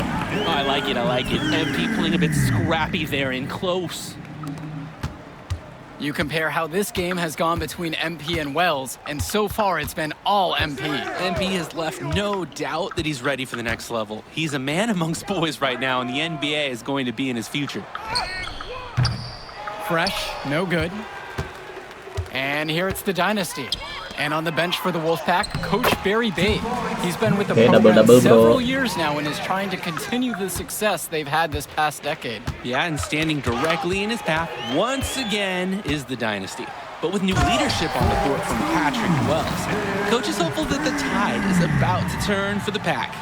Oh, I like it. MP playing a bit scrappy there and close. You compare how this game has gone between MP and Wells, and so far it's been all MP. MP has left no doubt that he's ready for the next level. He's a man amongst boys right now, and the NBA is going to be in his future. Fresh, no good. And here it's the Dynasty. And on the bench for the Wolfpack, Coach Barry Bate. He's been with the Okay, program double, several bro. years now and is trying to continue the success they've had this past decade. Yeah, and standing directly in his path once again is the Dynasty. But with new leadership on the court from Patrick Wells, Coach is hopeful that the tide is about to turn for the Pack.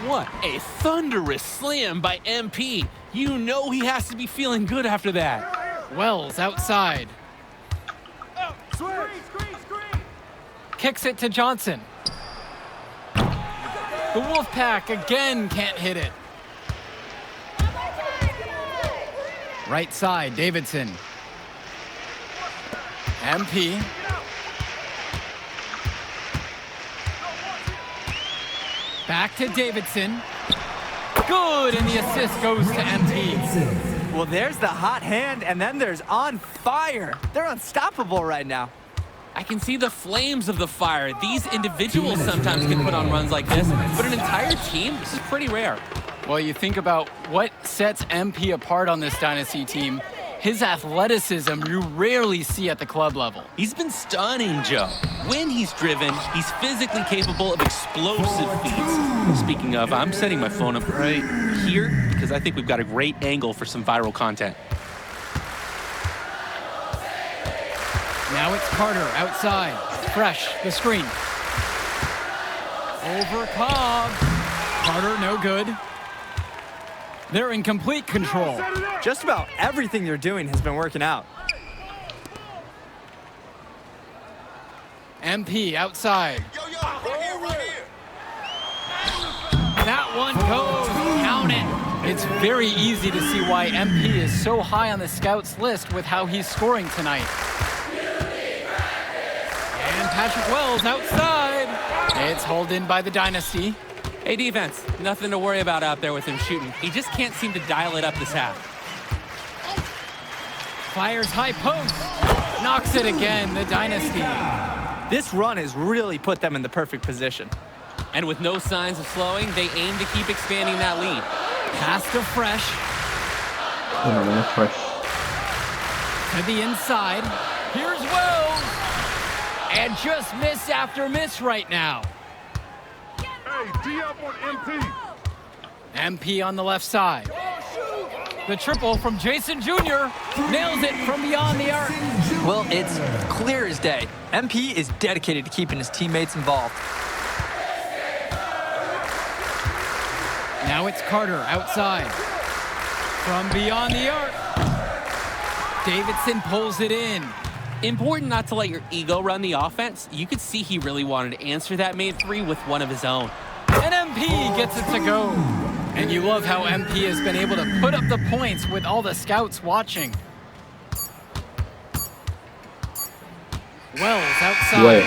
What a thunderous slam by MP. You know he has to be feeling good after that. Wells outside. Kicks it to Johnson. The Wolfpack again can't hit it. Right side, Davidson. MP. Back to Davidson. Good, and the assist goes to MP. Well, there's the hot hand, and then there's on fire. They're unstoppable right now. I can see the flames of the fire. These individuals sometimes can put on runs like this, but an entire team, this is pretty rare. Well, you think about what sets MP apart on this Dynasty team. His athleticism you rarely see at the club level. He's been stunning, Joe. When he's driven, he's physically capable of explosive feats. Speaking of, I'm setting my phone up right here because I think we've got a great angle for some viral content. Now it's Carter outside. Fresh, the screen. Over Cobb. Carter, no good. They're in complete control. Just about everything they're doing has been working out. MP outside. That one goes. Count it. It's very easy to see why MP is so high on the scouts list with how he's scoring tonight. And Patrick Wells outside. It's hauled in by the Dynasty. Hey, defense, nothing to worry about out there with him shooting. He just can't seem to dial it up this half. Fires high post. Knocks it again, the Dynasty. This run has really put them in the perfect position. And with no signs of slowing, they aim to keep expanding that lead. Pass to Fresh. Fresh. To the inside. Here's Wells. And just miss after miss right now. D up on MP. MP on the left side. The triple from Jason Jr. Nails it from beyond the arc. Well, it's clear as day. MP is dedicated to keeping his teammates involved. Now it's Carter outside. From beyond the arc. Davidson pulls it in. Important not to let your ego run the offense. You could see he really wanted to answer that made three with one of his own. And MP gets it to go. And you love how MP has been able to put up the points with all the scouts watching. Wells outside.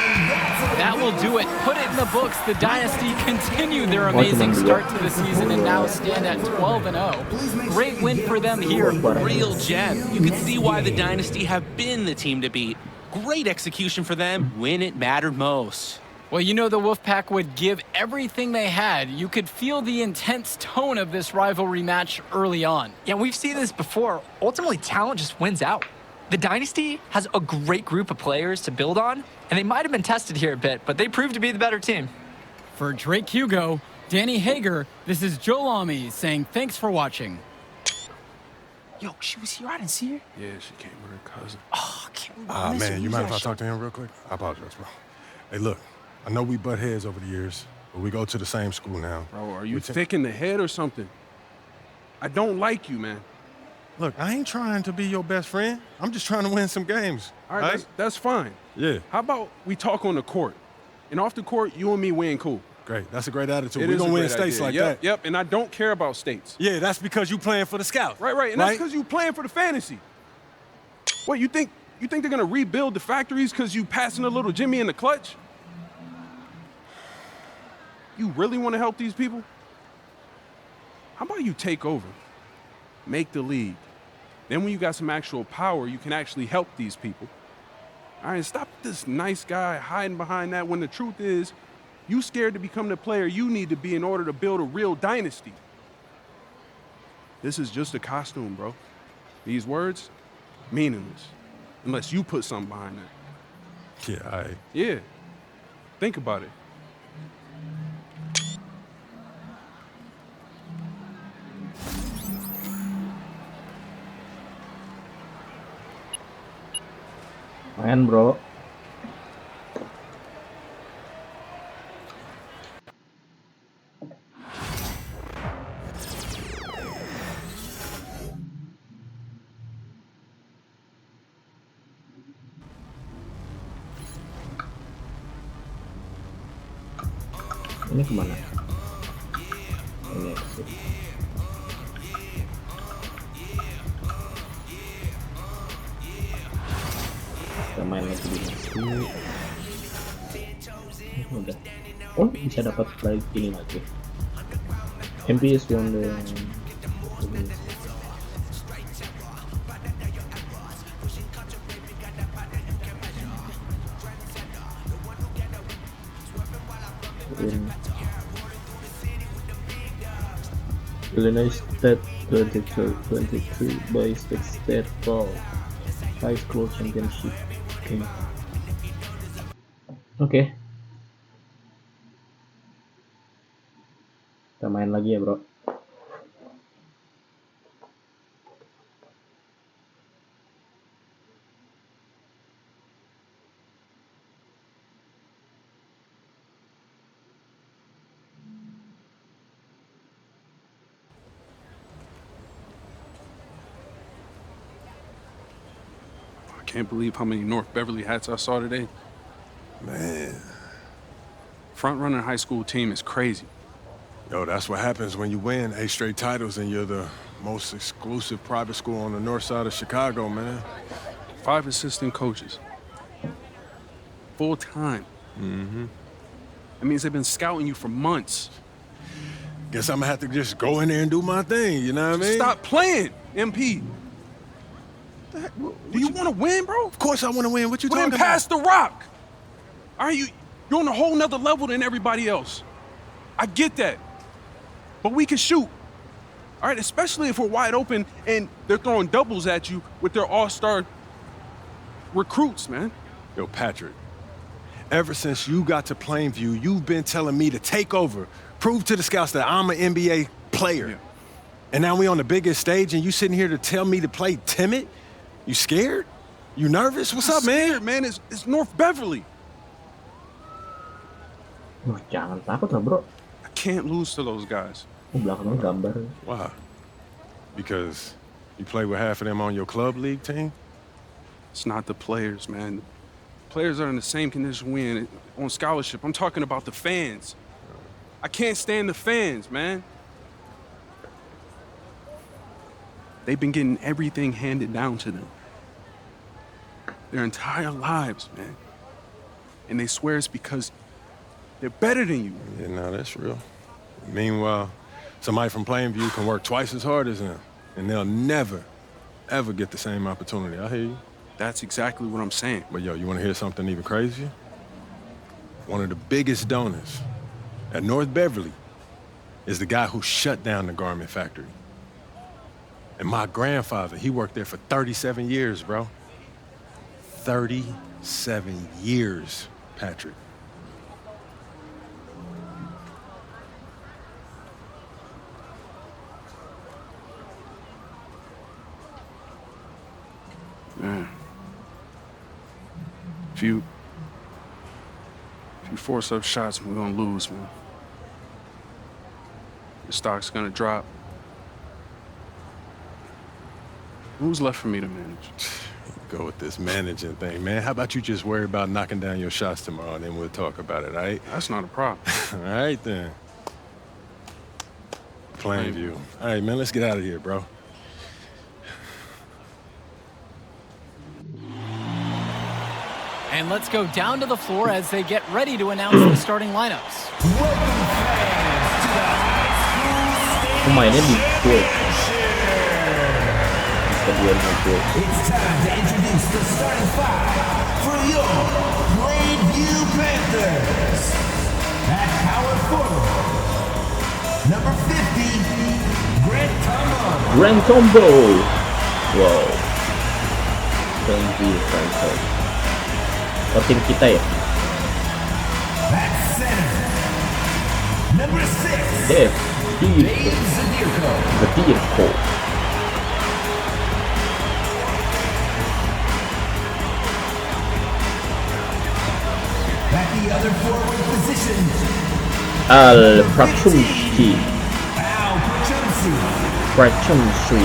That will do it. Put it in the books. The Dynasty continue their amazing start to the season and now stand at 12-0. Great win for them here. Real gem. You can see why the Dynasty have been the team to beat. Great execution for them when it mattered most. Well, you know the Wolfpack would give everything they had. You could feel the intense tone of this rivalry match early on. Yeah, we've seen this before. Ultimately, talent just wins out. The Dynasty has a great group of players to build on, and they might have been tested here a bit, but they proved to be the better team. For Drake Hugo, Danny Hager, this is Joe Lamy saying thanks for watching. Yo, she was here. I didn't see her. Yeah, she came with her cousin. Oh, I can't believe Man, you mind if I talk to him real quick? I apologize, bro. Hey, look, I know we butt heads over the years, but we go to the same school now. Bro, are you thick in the head or something? I don't like you, man. Look, I ain't trying to be your best friend. I'm just trying to win some games. All right, that's fine. Yeah. How about we talk on the court? And off the court, you and me win cool. Great. That's a great attitude. It We're is going a to win great states idea. like Yep, that. Yep, and I don't care about states. Yeah, that's because you playing for the Scouts. Right, and that's because you playing for the fantasy. What, you think they're going to rebuild the factories because you passing a little Jimmy in the clutch? You really want to help these people? How about you take over, make the league? Then when you got some actual power, you can actually help these people. All right, stop this nice guy hiding behind that when the truth is, you scared to become the player you need to be in order to build a real dynasty. This is just a costume, bro. These words, meaningless, unless you put something behind that. Yeah, Yeah. Think about it. Main bro. Ini kemana? Ini exit. Kita main lagi di sini. Udah. Oh, bisa dapat lagi ini lagi. MP is one the Illinois State 23 by State Ball High School Championship. Oke. Kita main lagi ya bro. I can't believe how many North Beverly hats I saw today. Man. Front runner high school team is crazy. Yo, that's what happens when you win 8 straight titles and you're the most exclusive private school on the north side of Chicago, man. 5 assistant coaches. Full time. Mm-hmm. That means they've been scouting you for months. Guess I'm gonna have to just go in there and do my thing, you know what I mean? Stop playing, MP. Do you want to win, bro? Of course I want to win. What you talking about? Then pass the rock. All right, you're on a whole nother level than everybody else. I get that. But we can shoot. All right, especially if we're wide open and they're throwing doubles at you with their all-star recruits, man. Yo, Patrick, ever since you got to Plainview, you've been telling me to take over, prove to the scouts that I'm an NBA player. Yeah. And now we on the biggest stage and you sitting here to tell me to play timid? You scared? You nervous? What's up, man? Man, it's North Beverly. Jangan takut lah, bro. I can't lose to those guys. Belakangnya gambar. Why? Because you play with half of them on your club league team? It's not the players, man. The players are in the same condition we in on scholarship. I'm talking about the fans. I can't stand the fans, man. They've been getting everything handed down to them their entire lives, man. And they swear it's because they're better than you. Yeah, no, that's real. Meanwhile, somebody from Plainview can work twice as hard as them, and they'll never, ever get the same opportunity. I hear you. That's exactly what I'm saying. But yo, you want to hear something even crazier? One of the biggest donors at North Beverly is the guy who shut down the garment factory. And my grandfather, he worked there for 37 years, bro. 37 years, Patrick. Man. If you force up shots, we're gonna lose, man. The stock's gonna drop. Who's left for me to manage? Go with this managing thing, man. How about you just worry about knocking down your shots tomorrow, and then we'll talk about it, all right? That's not a problem. All right, then. Plainview. All right, man, let's get out of here, bro. And let's go down to the floor as they get ready to announce the starting lineups. Pemainnya di court. It's time to introduce the starting five for your Plainview Panthers. At power forward, number 50, Grant Combo. Wow. Thank you, Franco. Oh, tim kita ya? At center, number 6, Dave Zadirko. Zadirko. At the other forward position, Al Prakshumski. Al Chumsi. Prakshumsi.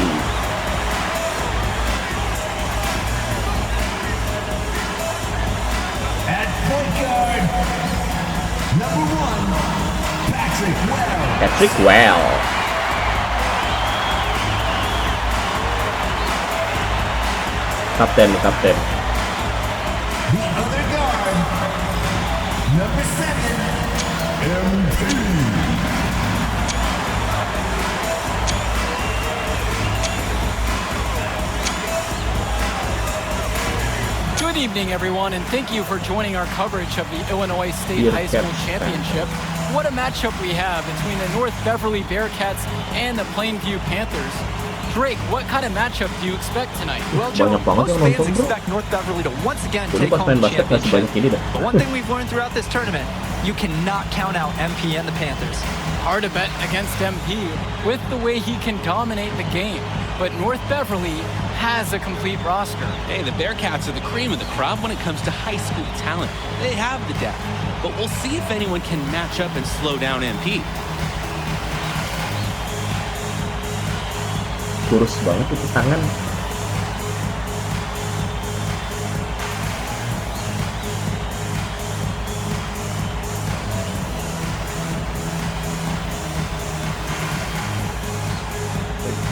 At point guard, number 1, Patrick Well. Patrick Well. Kapten. The other guard, number 7, MP. Good evening, everyone, and thank you for joining our coverage of the Illinois State Bearcats. High School Championship. What a matchup we have between the North Beverly Bearcats and the Plainview Panthers. Drake, what kind of matchup do you expect tonight? Well, Joe, Banyak banget most yang fans nonton, bro. expect North Beverly to once again Dulu take pas home main the basket nggak championship. sebanyak ini dah. But one thing we've learned throughout this tournament, you cannot count out MP and the Panthers. Hard to bet against MP with the way he can dominate the game. But North Beverly has a complete roster. Hey, the Bearcats are the cream of the crop when it comes to high school talent. They have the depth, but we'll see if anyone can match up and slow down MP. Kurus banget itu tangan.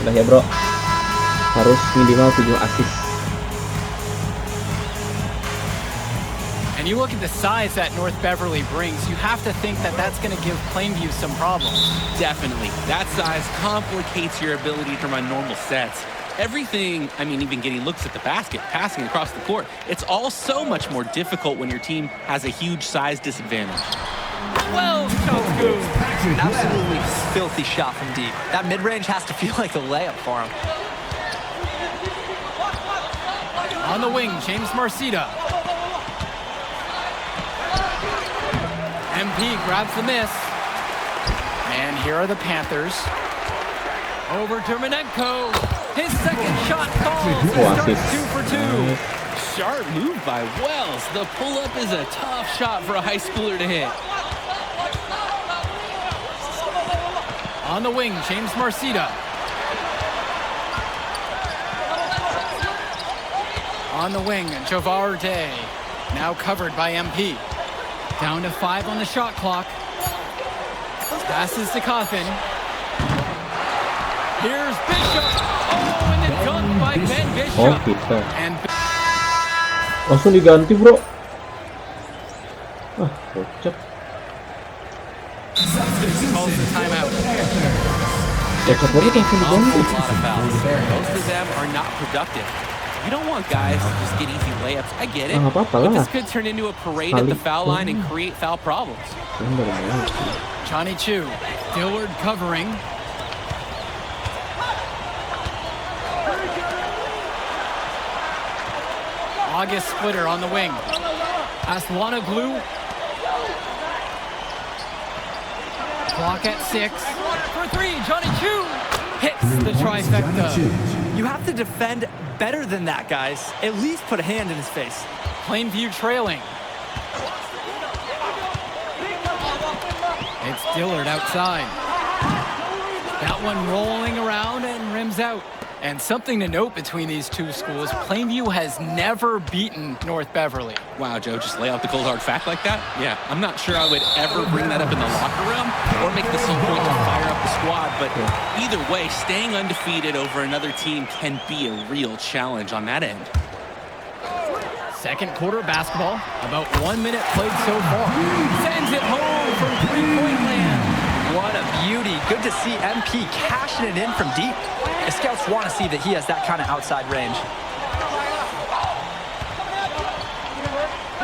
Udah ya bro, harus minimal 7 assist. And you look at the size that North Beverly brings, you have to think that that's going to give Plainview some problems. Definitely. That size complicates your ability to run normal sets. Everything, I mean, even getting looks at the basket, passing across the court, it's all so much more difficult when your team has a huge size disadvantage. Well, so good. Absolutely filthy shot from deep. That mid-range has to feel like a layup for him. On the wing, James Marcita. MP grabs the miss. And here are the Panthers. Over to Minenko. His second shot falls. He starts 2 for 2. Sharp move by Wells. The pull-up is a tough shot for a high schooler to hit. On the wing, James Marcita. On the wing, Javar Day. Now covered by MP. Down to 5 on the shot clock. Passes to Coffin. Here's Bishop. Oh, and the dunk by Ben Bishop. Oh kita And langsung diganti bro. Ah kocak. calls the timeout. Kocak banget langsung diganti. A lot of fouls. Most of them are not productive. You don't want guys to just get easy layups. I get it. Ah, apa-apa But lah. this could turn into a parade at the foul line and create foul problems. Johnny Chu. Dillard covering. August Splitter on the wing. Aswana Glue. Clock at 6. For 3, Johnny Chu hits the trifecta. You have to defend better than that, guys. At least put a hand in his face. Plainview trailing. It's Dillard outside. That one rolling around and rims out. And something to note between these two schools, Plainview has never beaten North Beverly. Wow, Joe, just lay out the cold hard fact like that? Yeah, I'm not sure I would ever bring that up in the locker room or make this some point to fire up the squad, but either way, staying undefeated over another team can be a real challenge on that end. Second quarter basketball, about 1 minute played so far. Sends it home from three-point land. What a beauty. Good to see MP cashing it in from deep. The scouts want to see that he has that kind of outside range.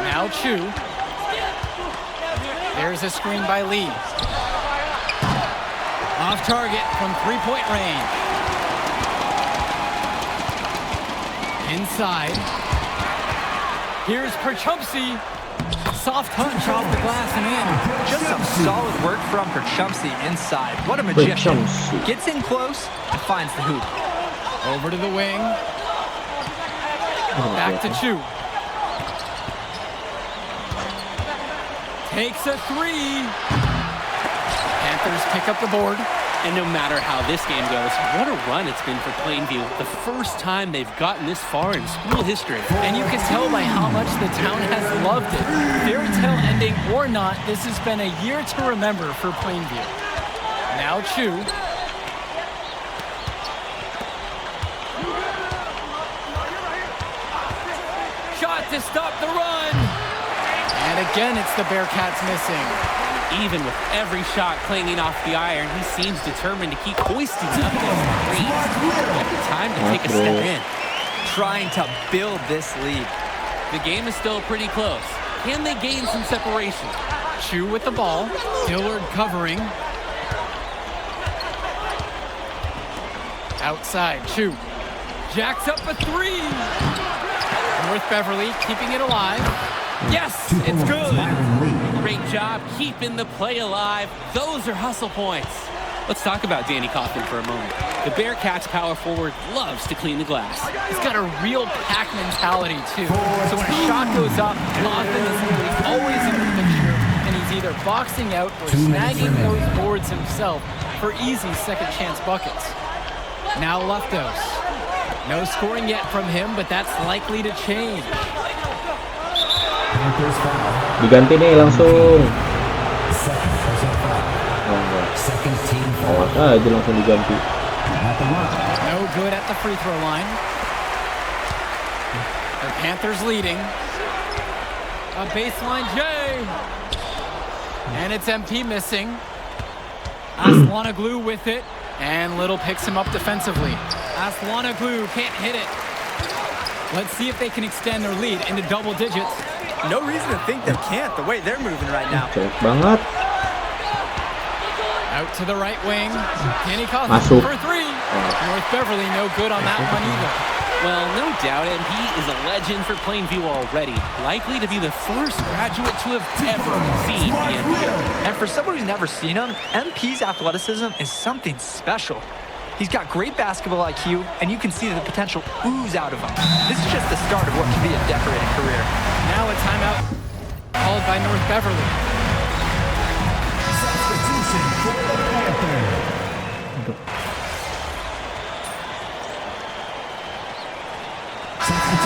Now Chu. There's a screen by Lee. Off target from three-point range. Inside. Here's Perjalanan. Soft touch off the glass and in. Just some solid work from Perjalanan inside. What a magician. Gets in close and finds the hoop. Over to the wing. Back to Chu. Takes a three. Panthers pick up the board. And no matter how this game goes, what a run it's been for Plainview. The first time they've gotten this far in school history. And you can tell by how much the town has loved it. Fairy tale ending or not, this has been a year to remember for Plainview. Now Chu. Shot to stop the run. And again, it's the Bearcats missing. Even with every shot clanging off the iron, he seems determined to keep hoisting up those threes. Every time to take a step in. Trying to build this lead. The game is still pretty close. Can they gain some separation? Chu with the ball. Dillard covering. Outside, Chu. Jacks up a three. North Beverly keeping it alive. Yes, it's good. Great job keeping the play alive. Those are hustle points. Let's talk about Danny Coughlin for a moment. The Bearcats power forward loves to clean the glass. He's got a real pack mentality, too. So when a shot goes up, Coughlin is always in the picture, and he's either boxing out or snagging those boards himself for easy second-chance buckets. Now Leftos. No scoring yet from him, but that's likely to change. Diganti nih langsung. Awas aja langsung diganti. No good at the free throw line. The Panthers leading. A baseline J. And it's MP missing. Aslanoglu with it. And Little picks him up defensively. Aslanoglu can't hit it. Let's see if they can extend their lead into double digits. No reason to think they can't, the way they're moving right now. Jelek banget. Out to the right wing. Danny Coughlin for three. North Beverly no good on that one either. Well, no doubt MP is a legend for Plainview already. Likely to be the first graduate to have ever seen the NBA. And for someone who's never seen him, MP's athleticism is something special. He's got great basketball IQ, and you can see the potential ooze out of him. This is just the start of what can be a decorated career. Now a timeout called by North Beverly. Substitution for the Panthers.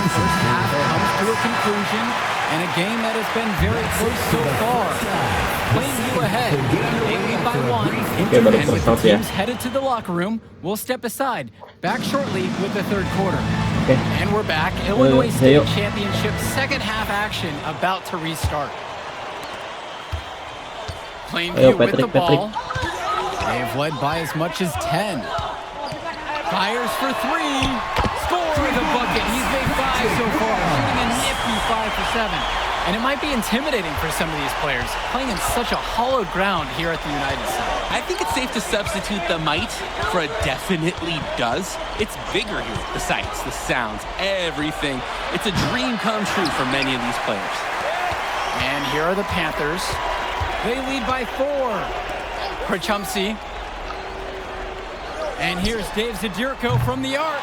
First half comes to a conclusion, and a game that has been very close so far. Plainview ahead. They lead by one. And with the teams headed to the locker room, we'll step aside. Back shortly with the third quarter. And we're back. Illinois State Championship second half action about to restart. Plainview with the ball. They've led by as much as 10. Fires for three. Scores a bucket. He's made 5 so far. Shooting a nifty 5 for 7. And it might be intimidating for some of these players, playing in such a hollowed ground here at the United Center. I think it's safe to substitute the might for a definitely does. It's bigger here. The sights, the sounds, everything. It's a dream come true for many of these players. And here are the Panthers. They lead by 4. Perjalanan. And here's Dave Zadirko from the arc.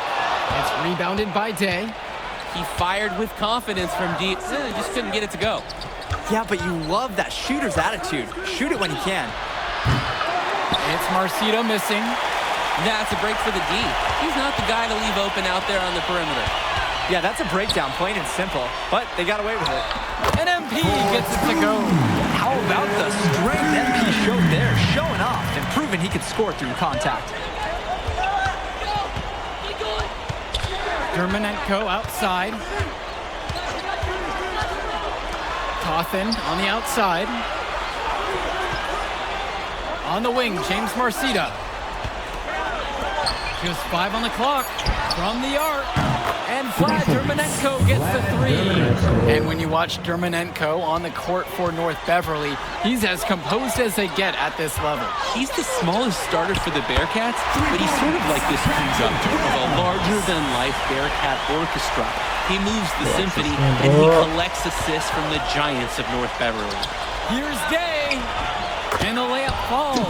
It's rebounded by Day. He fired with confidence from deep. Just couldn't get it to go. Yeah, but you love that shooter's attitude. Shoot it when he can. It's Marcito missing. That's a break for the D. He's not the guy to leave open out there on the perimeter. Yeah, that's a breakdown, plain and simple. But they got away with it. And MP gets it to go. How about the strength MP showed there? Showing off and proving he could score through contact. Dermanenko outside. Coughlin on the outside. On the wing, James Marcita. Just 5 on the clock from the arc. And Vlad Dermanenko gets the 3. And when you watch Dermanenko on the court for North Beverly, he's as composed as they get at this level. He's the smallest starter for the Bearcats, but he's sort of like this conductor of a larger-than-life Bearcat orchestra. He moves the symphony, and he collects assists from the giants of North Beverly. Here's Day, and the layup falls.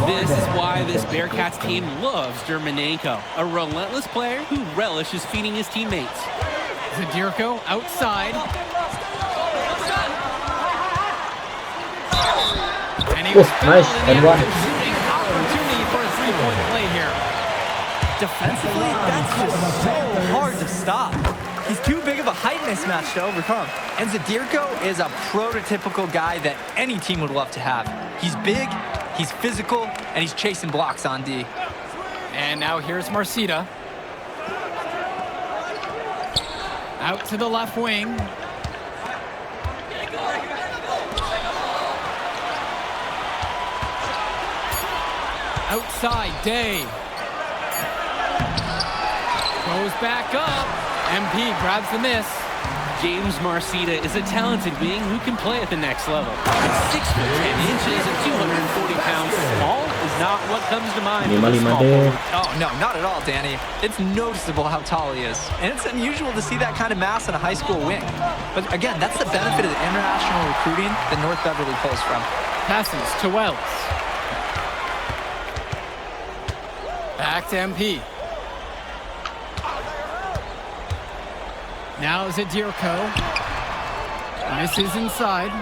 This is why this Bearcats team loves Dermanenko, a relentless player who relishes feeding his teammates. Zadirko outside. And he was nice, and one. Opportunity for a three-point play here. Defensively, that's just so hard to stop. He's too big of a height mismatch to overcome. And Zadirko is a prototypical guy that any team would love to have. He's big, he's physical, and he's chasing blocks on D. And now here's Marcita. Out to the left wing. Outside, Day. Goes back up. MP grabs the miss. James Marcita is a talented wing who can play at the next level. 6 foot 10 inches and 240 pounds. Small is not what comes to mind. For the small forward. Oh, no, not at all, Danny. It's noticeable how tall he is. And it's unusual to see that kind of mass in a high school wing. But again, that's the benefit of the international recruiting that North Beverly pulls from. Passes to Wells. Back to MP. Now Zadirko. Misses inside.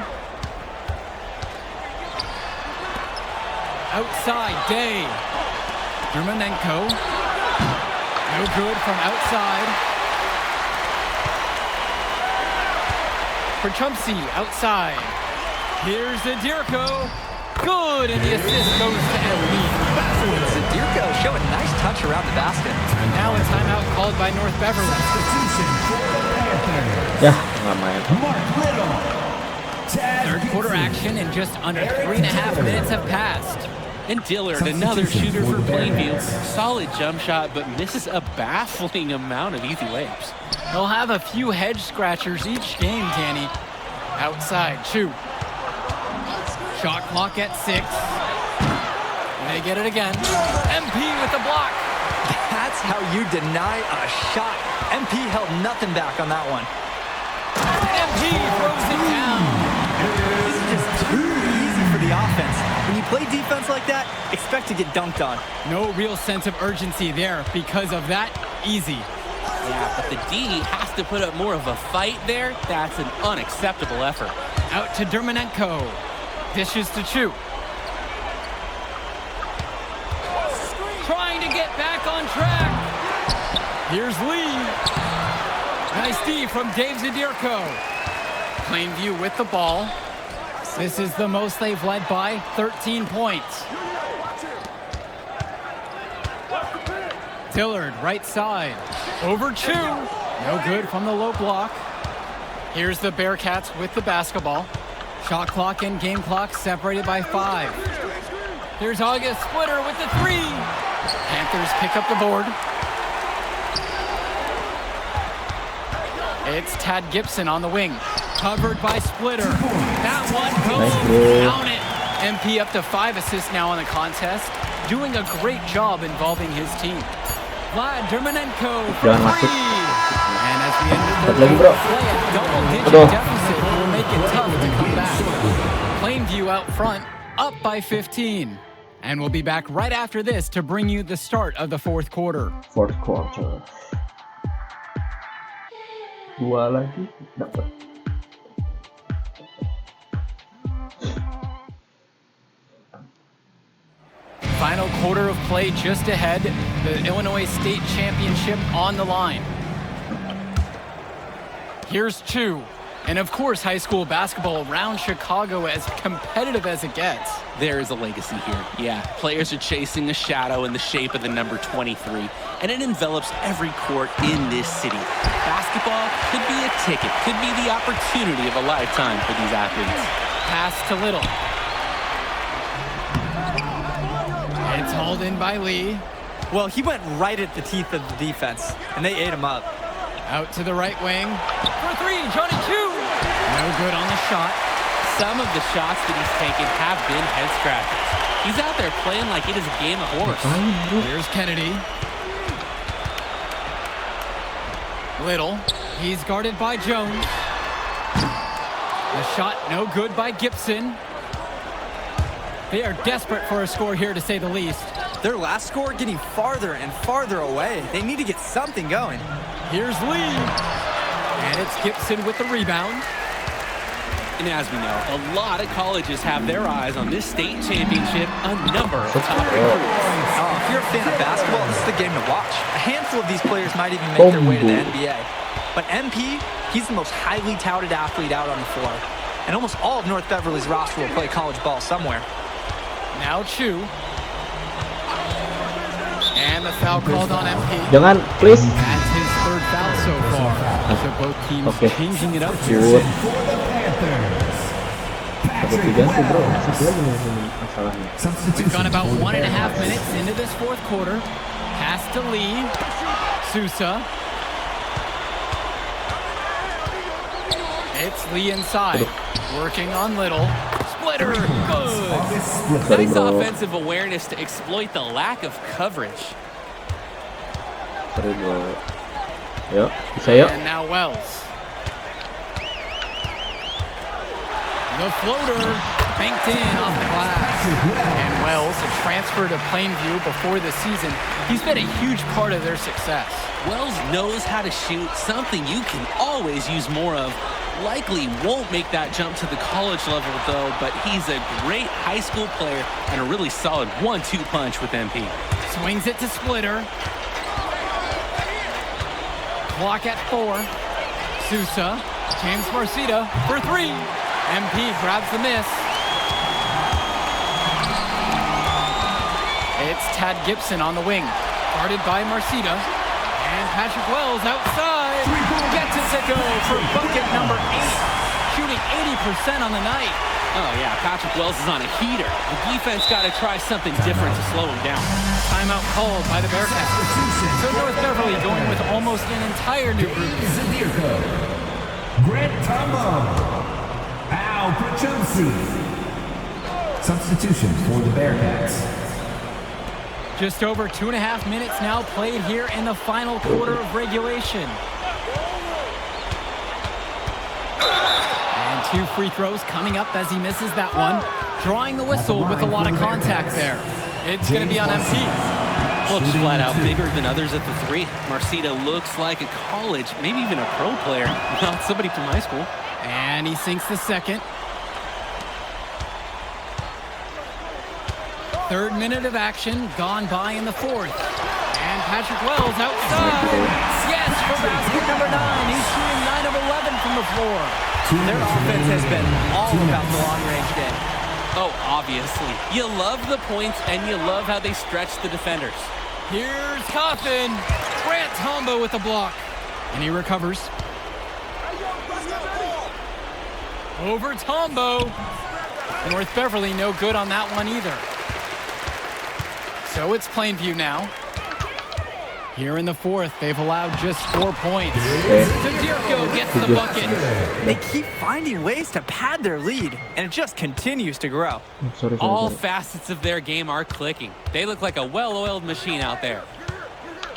Outside, Day. Dermanenko. No good from outside. For Chumsey, outside. Here's Zadirko. Good, and the assist goes to Embiid. Zadirko showing a nice touch around the basket. And now a timeout called by North Beverly. Ya, nggak main. Third quarter action, and just under 3.5 minutes have passed. And Dillard, another shooter for Plainview. Solid jump shot, but misses a baffling amount of easy layups. They'll have a few head scratchers each game, Danny. Outside, Chu. Shot clock at 6. They get it again. MP with the block. That's how you deny a shot. MP held nothing back on that one. MP throws it down. This is just too easy for the offense. When you play defense like that, expect to get dunked on. No real sense of urgency there because of that easy. Yeah, but the D has to put up more of a fight there. That's an unacceptable effort. Out to Dermanenko. Dishes to Chu. Trying to get back on track. Here's Lee. Nice D from Dave Zadirko. Plainview with the ball. This is the most they've led by, 13 points. Dillard, right side. Over Chu. No good from the low block. Here's the Bearcats with the basketball. Shot clock and game clock separated by 5. Here's August Splitter with the 3. Panthers pick up the board. It's Tad Gibson on the wing. Covered by Splitter. That one goes down it. MP up to 5 assists now on the contest. Doing a great job involving his team. Vlad Dermanenko for 3. And as we enter the third, play a double-digit deficit will make it tough to come back. Plainview out front, up by 15. And we'll be back right after this to bring you the start of the fourth quarter. Fourth quarter. 2 lagi dapat. Final quarter of play just ahead. The Illinois State Championship on the line. Here's Chu. And of course, high school basketball around Chicago as competitive as it gets. There is a legacy here. Yeah, players are chasing a shadow in the shape of the number 23, and it envelops every court in this city. Basketball could be a ticket, could be the opportunity of a lifetime for these athletes. Pass to Little. It's hauled in by Lee. Well, he went right at the teeth of the defense, and they ate him up. Out to the right wing. For three, Johnny Chu. No good on the shot. Some of the shots that he's taken have been head scratchers. He's out there playing like it is a game of horse. Here's Kennedy. Little. He's guarded by Jones. The shot no good by Gibson. They are desperate for a score here, to say the least. Their last score getting farther and farther away. They need to get something going. Here's Lee. And it's Gibson with the rebound. And as we know, a lot of colleges have their eyes on this state championship, a number of top recruits. If you're a fan of basketball, this is the game to watch. A handful of these players might even make their way to the NBA. But MP, he's the most highly touted athlete out on the floor. And almost all of North Beverly's roster will play college ball somewhere. Now Chu. And the foul called on MP. Jangan, please. That's his third foul so far. So both teams changing it up here. Good. We've gone about 1.5 minutes into this fourth quarter. Pass to Lee. Sousa. It's Lee inside. Working on Little. Splitter. Good. Nice offensive awareness to exploit the lack of coverage. Yuk, bisa yuk. And now Wells. The floater banked in off the glass. And Wells, a transfer to Plainview before the season, he's been a huge part of their success. Wells knows how to shoot, something you can always use more of. Likely won't make that jump to the college level though, but he's a great high school player and a really solid 1-2 punch with MP. Swings it to Splitter. Clock at 4. Sousa. James Marcita for 3. MP grabs the miss. It's Tad Gibson on the wing. Guarded by Marcita. And Patrick Wells outside. Gets it to go for bucket number 8. Shooting 80% on the night. Oh yeah, Patrick Wells is on a heater. The defense got to try something different to slow him down. Timeout called by the Bearcats. So North Beverly going with almost an entire new group. Grant Tombo. Al Pachunsi. Substitution for the Bearcats. Just over 2.5 minutes now played here in the final quarter of regulation. And 2 free throws coming up as he misses that one. Drawing the whistle with a lot of contact there. It's going to be on MP. Looks flat out bigger than others at the 3. Marcita looks like a college, maybe even a pro player, not somebody from high school. And he sinks the second. Third minute of action gone by in the fourth. And Patrick Wells outside. Yes, for basket number 9. He's shooting 9 of 11 from the floor. Their offense has been all about the long-range game. Oh, obviously. You love the points, and you love how they stretch the defenders. Here's Coffin. Grant Tombo with the block. And he recovers. Over Tombo. North Beverly no good on that one either. So it's Plainview now. Here in the fourth, they've allowed just 4 points. Dirko gets the bucket. They keep finding ways to pad their lead, and it just continues to grow. All facets of their game are clicking. They look like a well-oiled machine out there.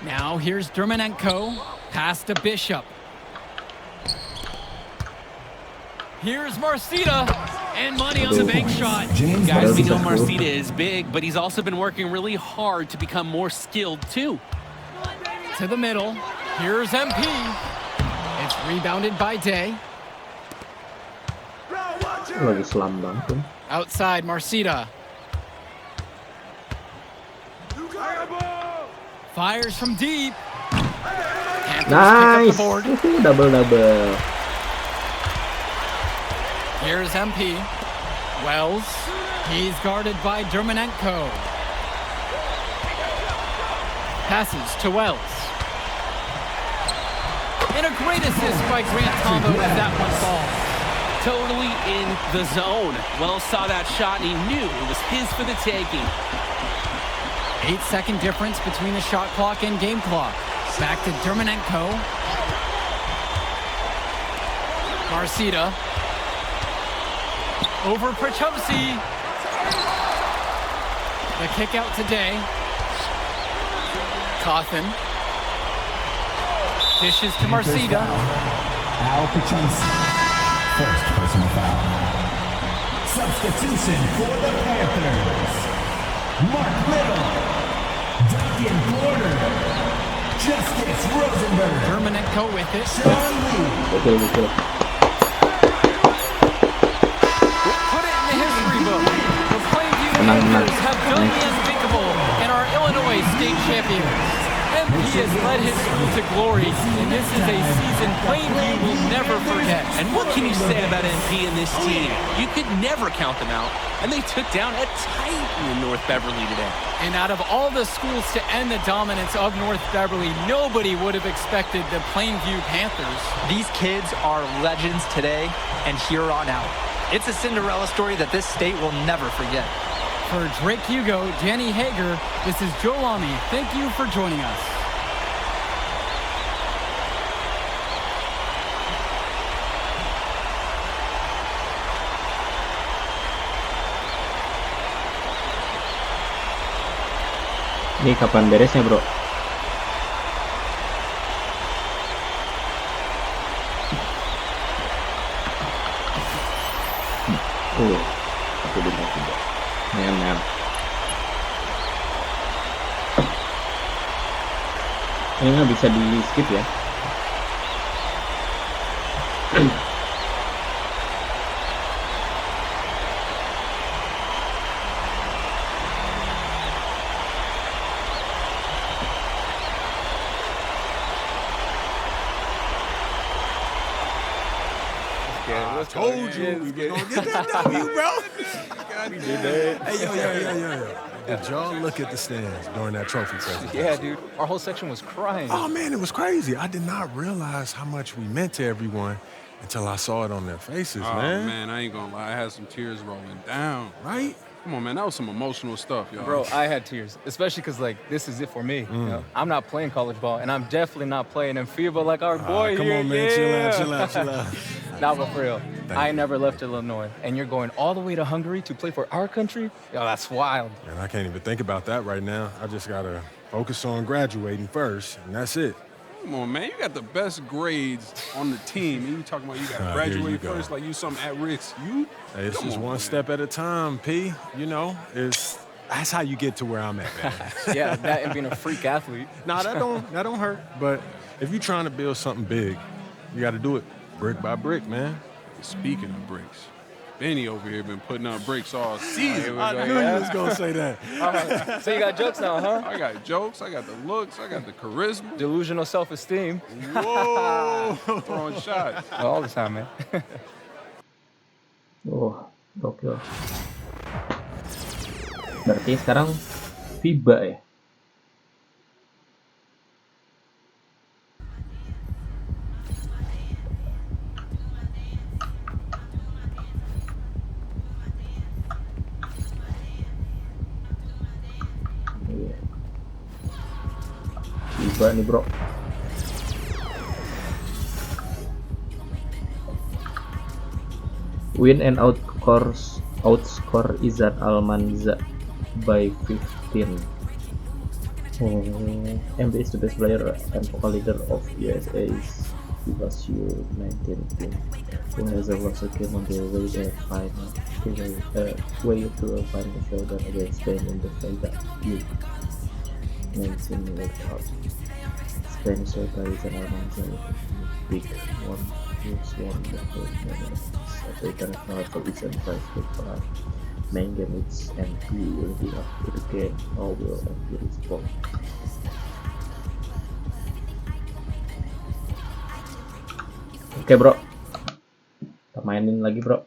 Now here's Dermanenko. Pass to Bishop. Here's Marcita. And money on the bank shot. Guys, we know Marcita is big, but he's also been working really hard to become more skilled too. To the middle. Here's MP. It's rebounded by Day. Lagi slam banget. Outside, Marcita. Fires from deep. Panthers Nice. pick up the board. Double. Here's MP. Wells. He's guarded by Dermanenko. Passes to Wells. And a great assist by Grant Tombo as that one falls. Totally in the zone. Wells saw that shot and he knew it was his for the taking. 8-second difference between the shot clock and game clock. Back to Dermanenko. Marcita. Over Przumski. The kick out today. Cawthon. Dishes to Marcita. Al Perjalanan. First personal foul. Substitution for the Panthers. Mark Little. Duncan Porter. Justice Rosenberg. Hermanenko with it. Sean Lee. Betul. Put it in the history book. The Plainview Menang. Panthers have done the unthinkable and are Illinois state champions. MP has led his school to glory, and this is a season Plainview will never forget. And what can you say about MP and this team? You could never count them out, and they took down a Titan in North Beverly today. And out of all the schools to end the dominance of North Beverly, nobody would have expected the Plainview Panthers. These kids are legends today and here on out. It's a Cinderella story that this state will never forget. For Drake Hugo, Danny Hager, this is Joe Lamy. Thank you for joining us. Ini kapan beresnya, bro? Aku dengar juga. Men. Ini nggak bisa di skip ya? I told you we were gonna get that W, bro. We did that. Hey, yo. Did y'all look at the stands during that trophy presentation? Yeah, dude. Our whole section was crying. Oh, man, it was crazy. I did not realize how much we meant to everyone until I saw it on their faces, man. Oh, man, I ain't gonna lie. I had some tears rolling down. Right? Come on, man. That was some emotional stuff, y'all. Bro, I had tears, especially because, like, this is it for me. You know? I'm not playing college ball, and I'm definitely not playing in FIBA like our boy come here. on, man. Yeah. Chill out. Nah, but for real, I you. never left Illinois, and you're going all the way to Hungary to play for our country? Yo, that's wild. And I can't even think about that right now. I just gotta focus on graduating first, and that's it. Come on, man. You got the best grades on the team, and you talking about you got to Here you graduate go. first like you something at risk. You? Hey, it's Come just on, one man. step at a time, P. You know, that's how you get to where I'm at, man. Yeah, that and being a freak athlete. Nah, that don't hurt. But if you're trying to build something big, you got to do it brick by brick, man. Speaking of bricks, Benny over here been putting up bricks all season. I knew you was gonna say that. All right. So you got jokes now, huh? I got jokes, I got the looks, I got the charisma. Delusional self-esteem. Whoa! Throwing shots. All the time, man. Oh, gokil. Berarti sekarang FIBA ya? Iya. FIBA nih, bro. Win and outscore Izan Almanza by 15. MB is the best player and vocal leader of USA's FIBA's U19 team, who has also came on the way to final way to a final showdown against Spain in the FIBA U19 World Cup. Spain side by Izan Almanza, big one, who's won the first medal at the international level is in prize for main game it's MP will be after the game or will MP respond. Oke bro, kita mainin lagi bro.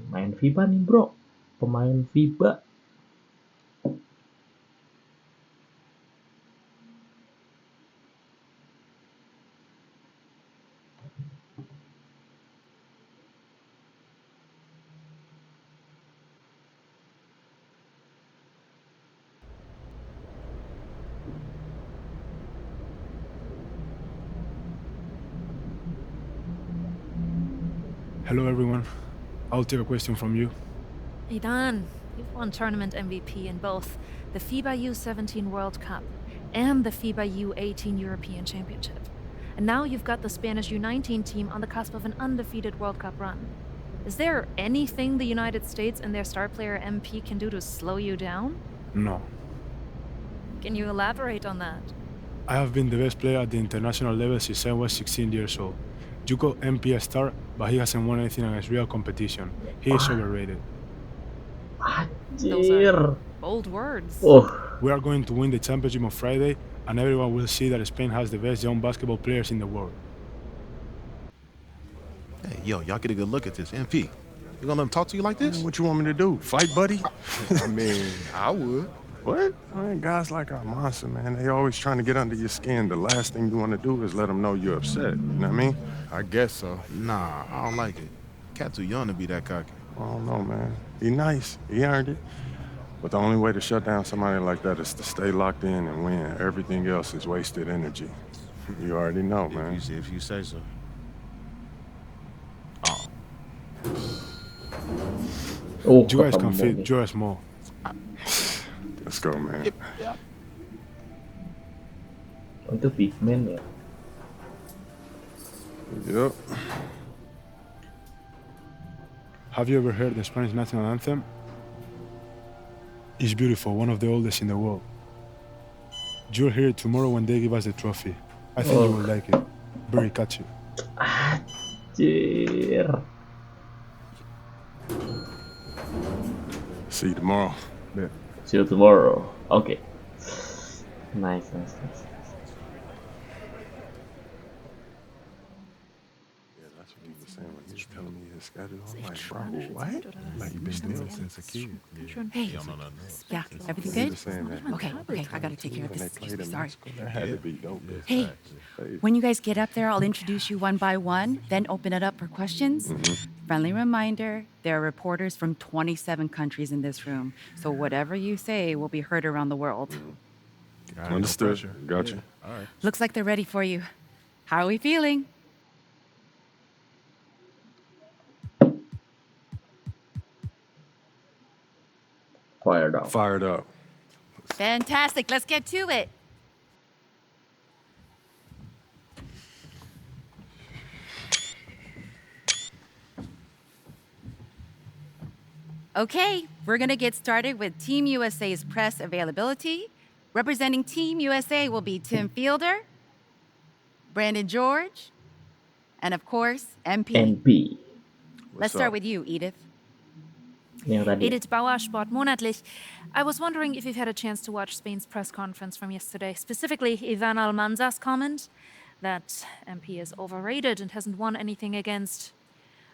Main FIBA nih bro, pemain FIBA. Hello, everyone. I'll take a question from you. Idan, you've won tournament MVP in both the FIBA U17 World Cup and the FIBA U18 European Championship. And now you've got the Spanish U19 team on the cusp of an undefeated World Cup run. Is there anything the United States and their star player MP can do to slow you down? No. Can you elaborate on that? I have been the best player at the international level since I was 16 years old. You call MP a star, but he hasn't won anything against real competition. He is overrated. Those are bold words. We are going to win the championship on Friday, and everyone will see that Spain has the best young basketball players in the world. Hey, yo, y'all get a good look at this. MP, you gonna let him talk to you like this? What you want me to do? Fight, buddy? I mean, I would. What? Man, guys like our monster, man. They always trying to get under your skin. The last thing you want to do is let them know you're upset. You know what I mean? I guess so. Nah, I don't like it. Cat too young to be that cocky. I don't know, man. He nice. He earned it. But the only way to shut down somebody like that is to stay locked in and win. Everything else is wasted energy. You already know, man. If you say so. You guys can fit Joe Small. Let's go, man. Itu Pemain ya? Yep. Have you ever heard the Spanish national anthem? It's beautiful, one of the oldest in the world. You'll hear it tomorrow when they give us the trophy. I think you will like it. Very catchy. Anjir. See you tomorrow. Yeah. See you tomorrow. Okay. Nice. That's what he was saying when he was telling me his schedule. I'm like, bro, what? Like, you've been doing it since a kid. Hey, yeah, everything He good? was saying that. Okay, I gotta take care of When they this. played him, Sorry. that had to be dope. Hey, when you guys get up there, I'll introduce you one by one, then open it up for questions. Friendly reminder, there are reporters from 27 countries in this room, so whatever you say will be heard around the world. Understood. Gotcha. All right. Looks like they're ready for you. How are we feeling? Fired up. Fired up. Fantastic, let's get to it. Okay, we're gonna get started with Team USA's press availability. Representing Team USA will be Tim Fielder, Brandon George, and of course, MP. Let's start with you, Edith. Edith Bauer, Sport Monatlich. I was wondering if you've had a chance to watch Spain's press conference from yesterday, specifically Ivan Almanza's comment that MP is overrated and hasn't won anything against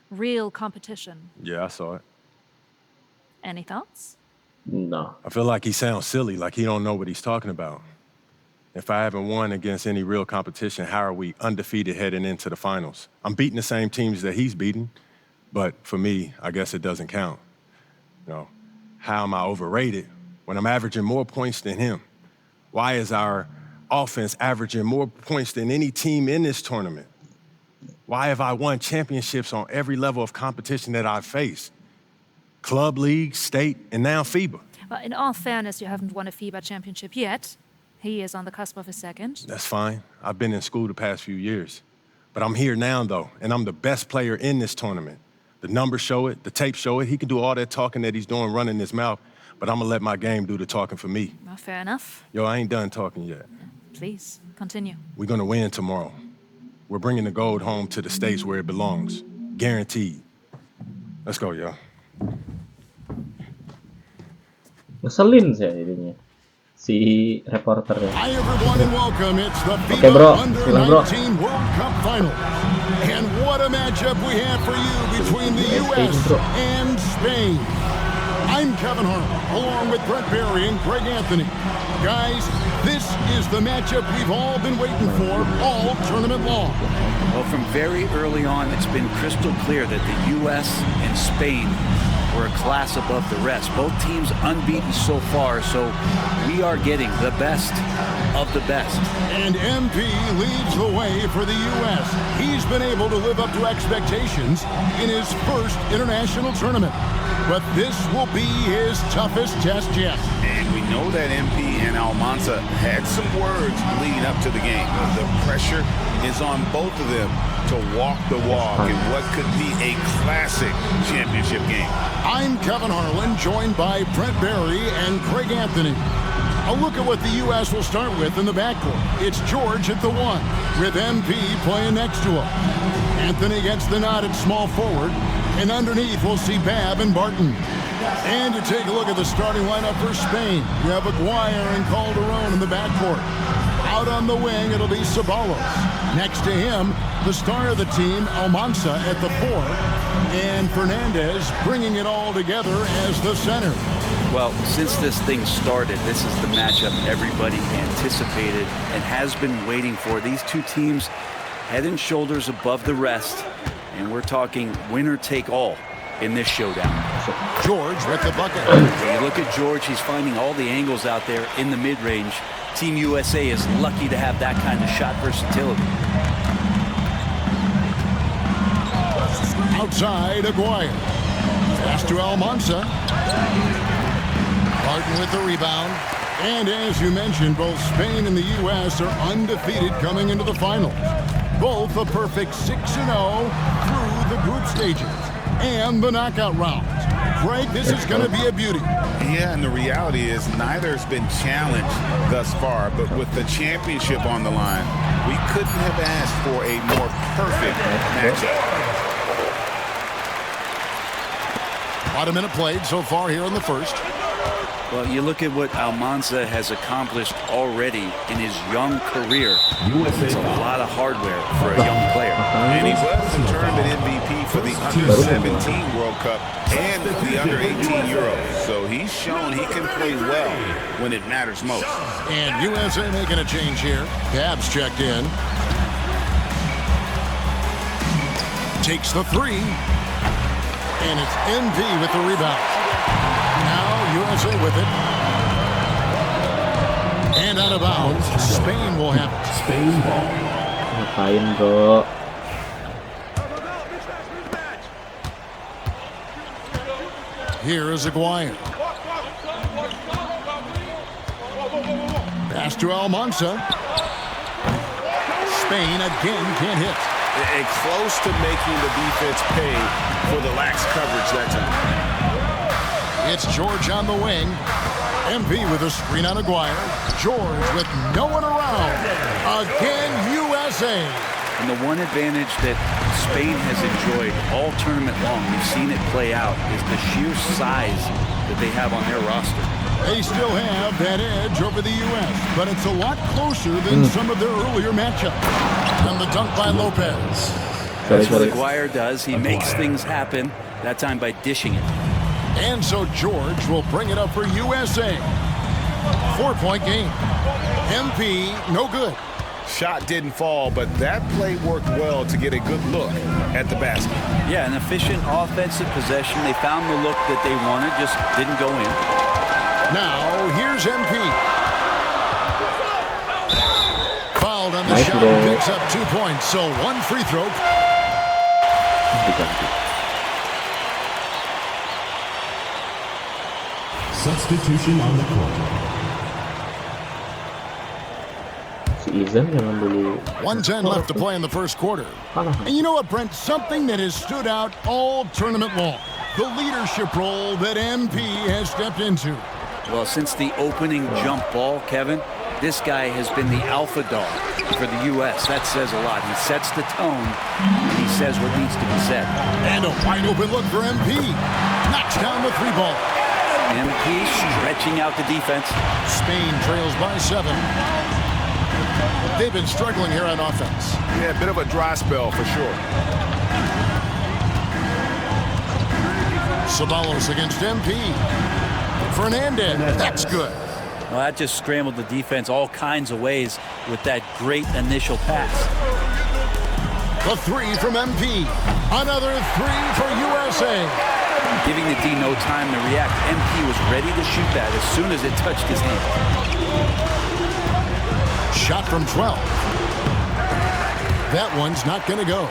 real competition. Yeah, I saw it. Any thoughts? No. I feel like he sounds silly, like he don't know what he's talking about. If I haven't won against any real competition, how are we undefeated heading into the finals? I'm beating the same teams that he's beating, but for me, I guess it doesn't count. You know, how am I overrated when I'm averaging more points than him? Why is our offense averaging more points than any team in this tournament? Why have I won championships on every level of competition that I've faced? Club, league, state, and now FIBA. Well, in all fairness, you haven't won a FIBA championship yet. He is on the cusp of a second. That's fine. I've been in school the past few years. But I'm here now, though, and I'm the best player in this tournament. The numbers show it, the tape show it. He can do all that talking that he's doing, running his mouth, but I'm gonna let my game do the talking for me. Well, fair enough. Yo, I ain't done talking yet. Please, continue. We're gonna win tomorrow. We're bringing the gold home to the States where it belongs. Guaranteed. Let's go, y'all. Ngeselin sih jadinya si reporternya. Hi everyone and welcome. It's the Oke, bro. FIBA Silakan, bro. Under-19 World Cup Finals. And what a matchup we have for you between the U.S. and Spain. I'm Kevin Hart, along with Brett Barry and Greg Anthony. Guys, this is the matchup we've all been waiting for all tournament long. Well, from very early on, it's been crystal clear that the U.S. and Spain were a class above the rest. Both teams unbeaten so far, so we are getting the best of the best. And MP leads the way for the U.S. He's been able to live up to expectations in his first international tournament. But this will be his toughest test yet. And we know that MP and Almanza had some words leading up to the game. The pressure is on both of them to walk the walk in what could be a classic championship game. I'm Kevin Harlan, joined by Brent Barry and Craig Anthony. A look at what the U.S. will start with in the backcourt. It's George at the 1, with MP playing next to him. Anthony gets the nod at small forward, and underneath we'll see Babb and Barton. And you take a look at the starting lineup for Spain. You have Aguirre and Calderon in the backcourt. Out on the wing, it'll be Ceballos. Next to him, the star of the team, Almanza at the 4, and Fernandez bringing it all together as the center. Well, since this thing started, this is the matchup everybody anticipated and has been waiting for. These two teams head and shoulders above the rest, and we're talking winner take all in this showdown. George with the bucket. When you look at George, he's finding all the angles out there in the mid-range. Team USA is lucky to have that kind of shot versatility. Outside, Aguirre. Pass to Almanza. Barton with the rebound. And as you mentioned, both Spain and the U.S. are undefeated coming into the finals. Both a perfect 6-0 through the group stages and the knockout rounds. Greg, this is going to be a beauty. Yeah, and the reality is neither has been challenged thus far, but with the championship on the line, we couldn't have asked for a more perfect matchup. About a minute played so far here in the first. Well, you look at what Almanza has accomplished already in his young career. It's a lot of hardware for a young player. And he was the tournament MVP for the Under-17 World Cup and the Under-18 Euros. So he's shown he can play well when it matters most. And USA making a change here. Babb's checked in. Takes the 3. And it's NV with the rebound. Now USA with it. And out of bounds. Spain will have it. Spain ball. Ngapain, bro? Here is Aguirre. Pass to Almanza. Spain again can't hit. And close to making the defense pay for the lax coverage that time. It's George on the wing. MP with a screen on Aguirre. George with no one around. Again, USA. And the one advantage that Spain has enjoyed all tournament long, we've seen it play out, is the sheer size that they have on their roster. They still have that edge over the U.S., but it's a lot closer than some of their earlier matchups. And the dunk by Lopez. That's what Aguirre does. He makes things happen, that time by dishing it. And so George will bring it up for USA. 4-point game. MP, no good. Shot didn't fall, but that play worked well to get a good look at the basket. Yeah, an efficient offensive possession. They found the look that they wanted, just didn't go in. Now, here's MP. Fouled on the shot, picks up 2 points, so 1 free throw. Substitution on the court. 1:10 left to play in the first quarter. And you know what, Brent? Something that has stood out all tournament long. The leadership role that MP has stepped into. Well, since the opening jump ball, Kevin, this guy has been the alpha dog for the U.S. That says a lot. He sets the tone, and he says what needs to be said. And a wide open look for MP. Knocks down the 3 ball. MP stretching out the defense. Spain trails by 7. They've been struggling here on offense. Yeah, a bit of a dry spell for sure. Ceballos against MP. Fernandez, that's good. Well, that just scrambled the defense all kinds of ways with that great initial pass. The 3 from MP. Another 3 for USA. giving the D no time to react. MP was ready to shoot that as soon as it touched his hand. Shot from 12. That one's not going to go.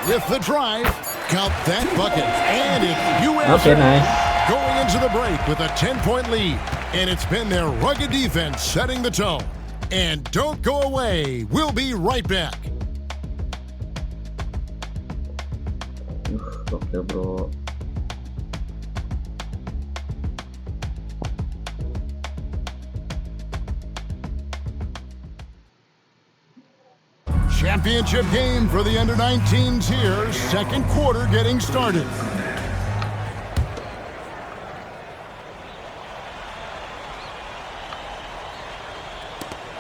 With the drive, count that bucket. And it's USA going into the break with a 10-point lead. And it's been their rugged defense setting the tone. And don't go away. We'll be right back. Oke bro. Championship game for the under-19s here. Second quarter getting started.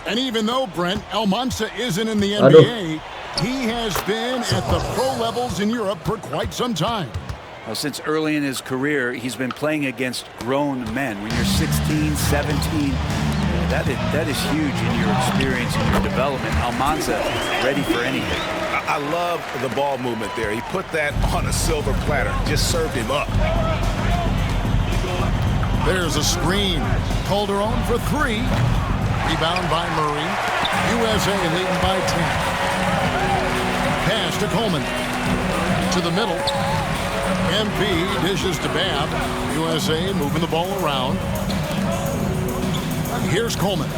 And even though Brent Almanza isn't in the NBA, he has been at the pro levels in Europe for quite some time. Well, since early in his career, he's been playing against grown men. When you're 16, 17, that is huge in your experience and your development. Almanza ready for anything. I love the ball movement there. He put that on a silver platter, just served him up. There's a screen. Calderon for 3. Rebound by Murray. USA leading by 10. Pass to Coleman. To the middle. MP dishes to Babb. USA moving the ball around. Here's Coleman.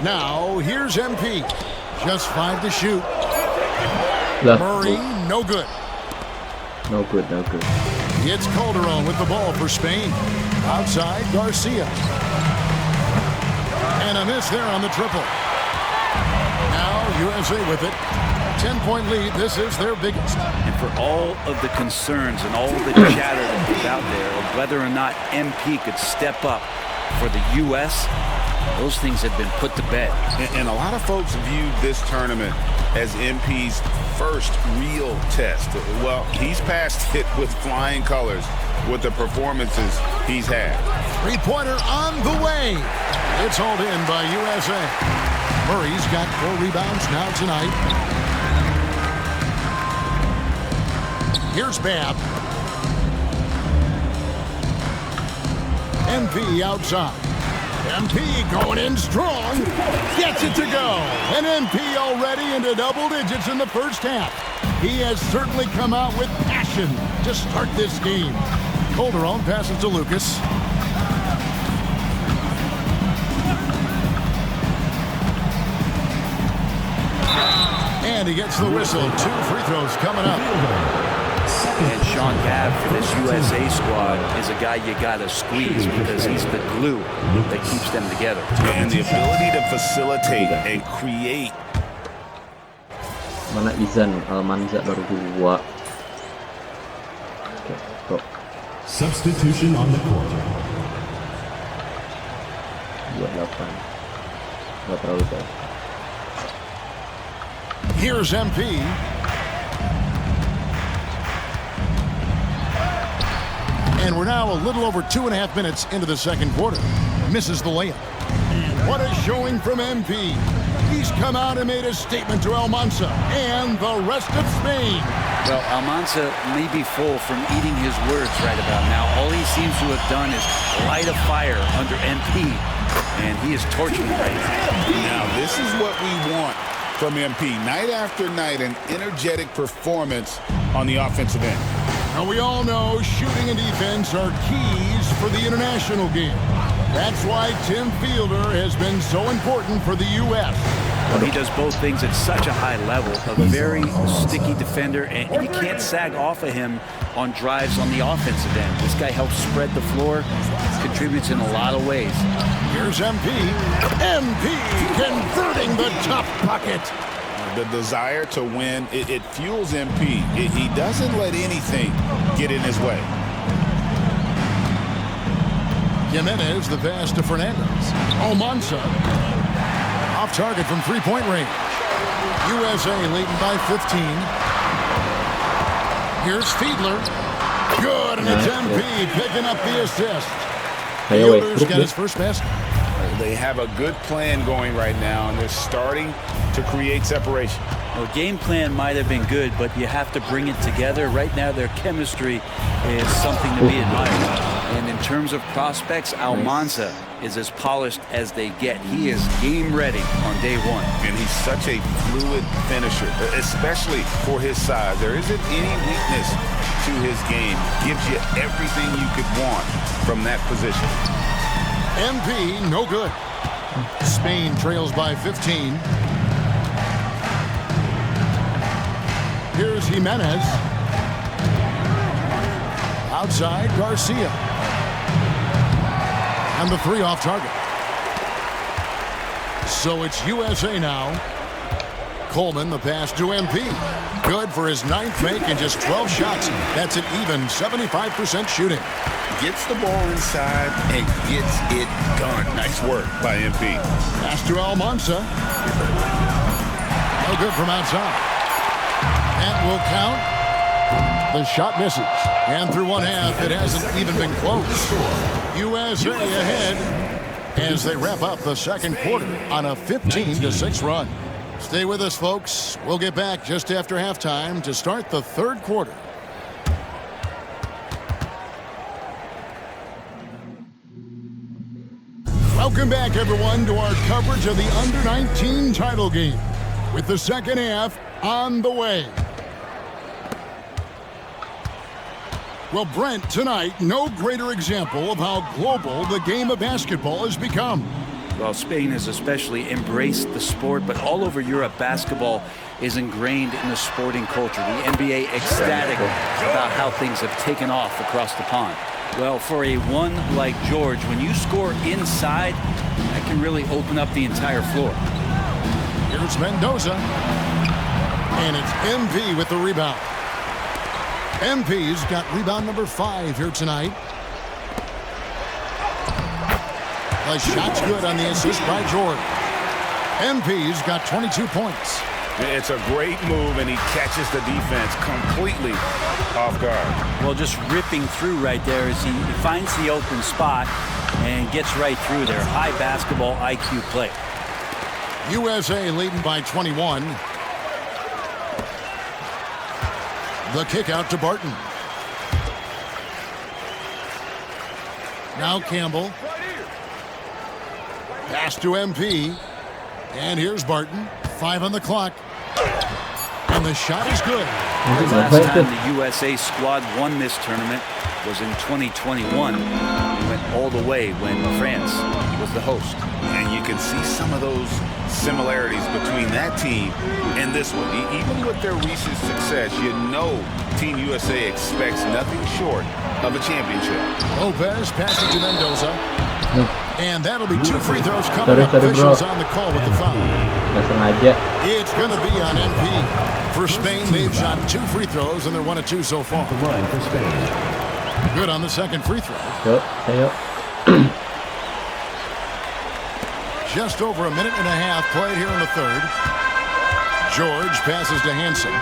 Now, here's MP. Just 5 to shoot. Murray, no good. No good, no good. It's Calderon with the ball for Spain. Outside, Garcia. And a miss there on the triple. Now, USA with it. 10-point lead. This is their biggest. And for all of the concerns and all the chatter that was out there of whether or not MP could step up for the U.S., those things have been put to bed. And a lot of folks viewed this tournament as MP's first real test. Well, he's passed it with flying colors with the performances he's had. Three-pointer on the way. It's hauled in by USA. Murray's got 4 rebounds now tonight. Here's Babb. MP outside. MP going in strong. Gets it to go. And MP already into double digits in the first half. He has certainly come out with passion to start this game. Calderon passes to Lucas. And he gets the whistle. 2 free throws coming up. And Sean Gabb for this USA squad is a guy you got to squeeze because he's the glue that keeps them together. And the ability to facilitate and create. Mana Izan, Almanza baru 2. Oke, stop. Substitution on the court. 28. Nggak terlalu jauh. Here's MP. And we're now a little over 2.5 minutes into the second quarter. Misses the layup. And what a showing from MP. He's come out and made a statement to Almanza and the rest of Spain. Well, Almanza may be full from eating his words right about now. All he seems to have done is light a fire under MP, and he is torching it right now. Now, this is what we want from MP. Night after night, an energetic performance on the offensive end. Now, we all know shooting and defense are keys for the international game. That's why Tim Fielder has been so important for the U.S. Well, he does both things at such a high level. A very sticky defender, and you can't sag off of him on drives on the offensive end. This guy helps spread the floor, contributes in a lot of ways. Here's MP. MP converting the top bucket. The desire to win, it fuels MP. He doesn't let anything get in his way. Jimenez, the pass to Fernandez. Almanza. Off target from three-point range. USA leading by 15. Here's Fiedler. Good, and it's MP picking up the assist. Fielder's got his first basket. They have a good plan going right now, and they're starting to create separation. The game plan might have been good, but you have to bring it together. Right now, their chemistry is something to be admired. And in terms of prospects, Almanza is as polished as they get. He is game ready on day one. And he's such a fluid finisher, especially for his size. There isn't any weakness to his game. Gives you everything you could want from that position. MP, no good. Spain trails by 15. Here's Jimenez. Outside, Garcia. And the 3 off target. So it's USA now. Coleman, the pass to MP. Good for his 9th make in just 12 shots. That's an even 75% shooting. Gets the ball inside and gets it done. Nice work by MP. Pass to Almanza. No good from outside. That will count. The shot misses. And through one half, it hasn't even been close. USA ahead as they wrap up the second quarter on a 15-6 run. Stay with us, folks. We'll get back just after halftime to start the third quarter. Welcome back, everyone, to our coverage of the Under-19 title game, with the second half on the way. Well, Brent, tonight, no greater example of how global the game of basketball has become. Well, Spain has especially embraced the sport, but all over Europe, basketball is ingrained in the sporting culture. The NBA ecstatic about how things have taken off across the pond. Well, for a one like George, when you score inside, that can really open up the entire floor. Here's Mendoza. And it's MP with the rebound. MP's got rebound number 5 here tonight. The shot's good on the assist by George. MP's got 22 points. It's a great move, and he catches the defense completely off guard. Well, just ripping through right there as he finds the open spot and gets right through there. High basketball IQ play. USA leading by 21. The kick out to Barton. Now Campbell. Pass to MP. And here's Barton. 5 on the clock. And the shot is good. The last time the USA squad won this tournament was in 2021. We went all the way when France was the host. And you can see some of those similarities between that team and this one. Even with their recent success, you know Team USA expects nothing short of a championship. Lopez passing to Mendoza. And that'll be 2 free throws coming up. Officials on the call with the foul. It's going to be on MP. For Spain, they've shot 2 free throws, and they're 1 of 2 so far. Good on the second free throw. Just over a minute and a half played here in the third. George passes to Hansen.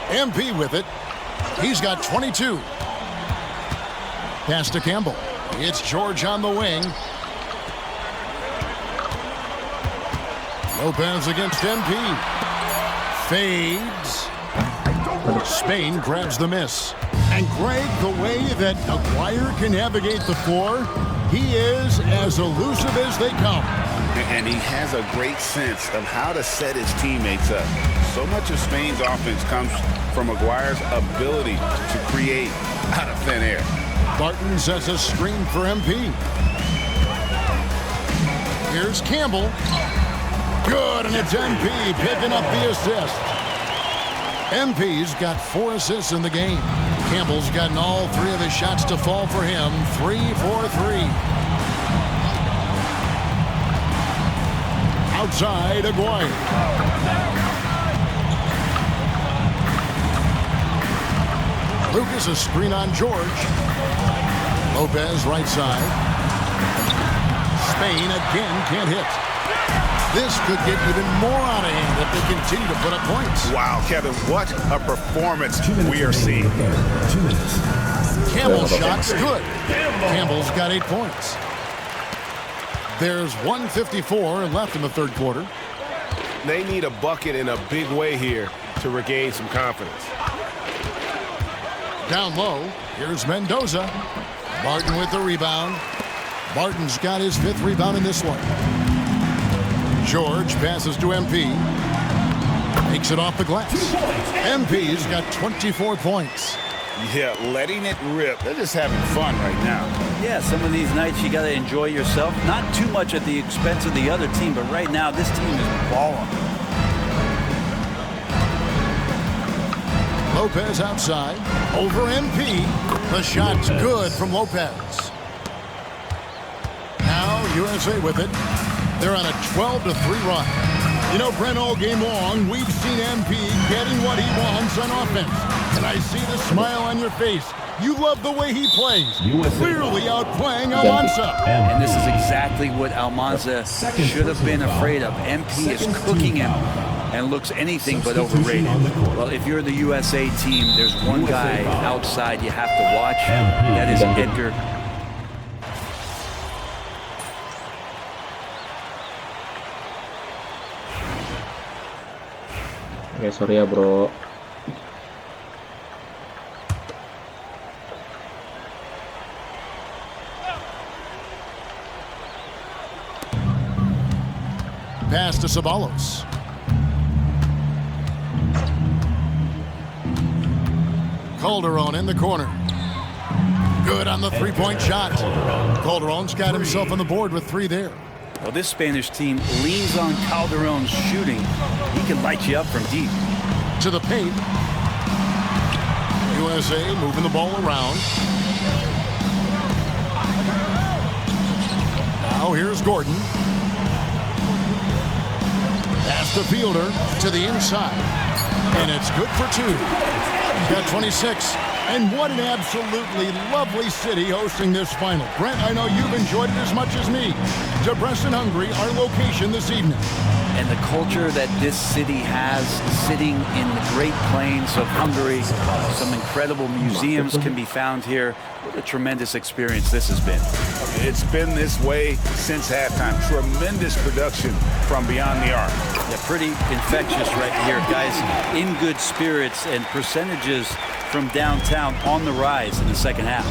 MP with it. He's got 22. Pass to Campbell. It's George on the wing. Lopez against MP. Fades. Spain grabs the miss. And Greg, the way that Aguirre can navigate the floor, he is as elusive as they come. And he has a great sense of how to set his teammates up. So much of Spain's offense comes from Aguirre's ability to create out of thin air. Barton sets a screen for MP. Here's Campbell. Good, and it's MP picking up the assist. MP's got 4 assists in the game. Campbell's gotten all 3 of his shots to fall for him. 3 for 3. Outside, Aguirre. Lucas a screen on George. Lopez right side. Spain again can't hit. This could get even more out of hand if they continue to put up points. Wow, Kevin, what a performance we are seeing. Campbell's shot's good. Campbell's got 8 points. There's 1:54 left in the third quarter. They need a bucket in a big way here to regain some confidence. Down low, here's Mendoza. Barton with the rebound. Barton's got his 5th rebound in this one. George passes to MP. Takes it off the glass. MP's got 24 points. Yeah, letting it rip. They're just having fun right now. Yeah, some of these nights you got to enjoy yourself. Not too much at the expense of the other team, but right now this team is balling. Lopez outside. Over MP. The shot's good from Lopez. Now USA with it. They're on a 12-3 run. You know, Brent, all game long, we've seen MP getting what he wants on offense. And I see the smile on your face. You love the way he plays. Clearly outplaying Almanza. And this is exactly what Almanza should have been afraid of. MP is cooking him and looks anything but overrated. Well, if you're the USA team, there's one guy outside you have to watch. That is Edgar. Oke, sorry ya bro. Pass to Ceballos. Calderon in the corner. Good on the three-point shot. Calderon's got himself on the board with 3 there. Well, this Spanish team leans on Calderon's shooting. He can light you up from deep. To the paint. USA moving the ball around. Now here's Gordon. Pass to Fielder to the inside. And it's good for 2. He's got 26. And what an absolutely lovely city hosting this final. Brent, I know you've enjoyed it as much as me. Debrecen, Hungary, our location this evening. And the culture that this city has, sitting in the Great Plains of Hungary, some incredible museums can be found here. What a tremendous experience this has been. It's been this way since halftime. Tremendous production from beyond the arc. Yeah, pretty infectious right here, guys. In good spirits and percentages from downtown on the rise in the second half.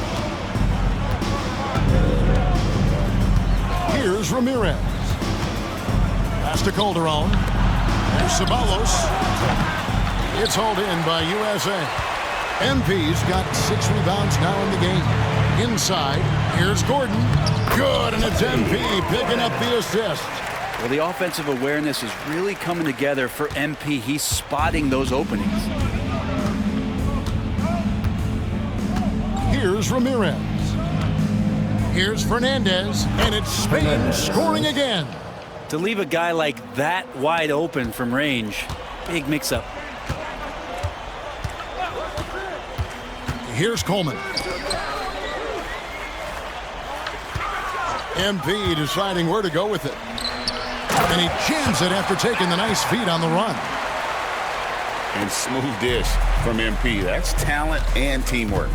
Here's Ramirez. Pass to Calderon. There's Ceballos. It's hauled in by USA. MP's got 6 rebounds now in the game. Inside, here's Gordon. Good, and it's MP picking up the assist. Well, the offensive awareness is really coming together for MP. He's spotting those openings. Here's Ramirez. Here's Fernandez, and it's Spain scoring again. To leave a guy like that wide open from range, big mix-up. Here's Coleman. MP deciding where to go with it. And he jams it after taking the nice feed on the run. And smooth dish from MP. That's talent and teamwork.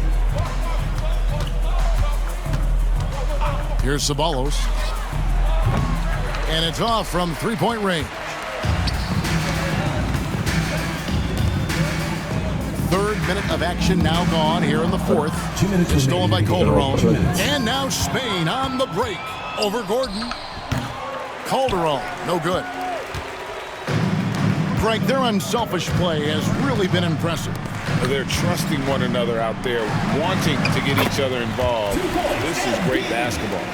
Here's Ceballos. And it's off from 3-point range. Third minute of action now gone here in the fourth. 2 minutes it's stolen by Calderon. 2 minutes. And now Spain on the break over Gordon. Calderon, no good. Frank, their unselfish play has really been impressive. They're trusting one another out there, wanting to get each other involved. This is great basketball.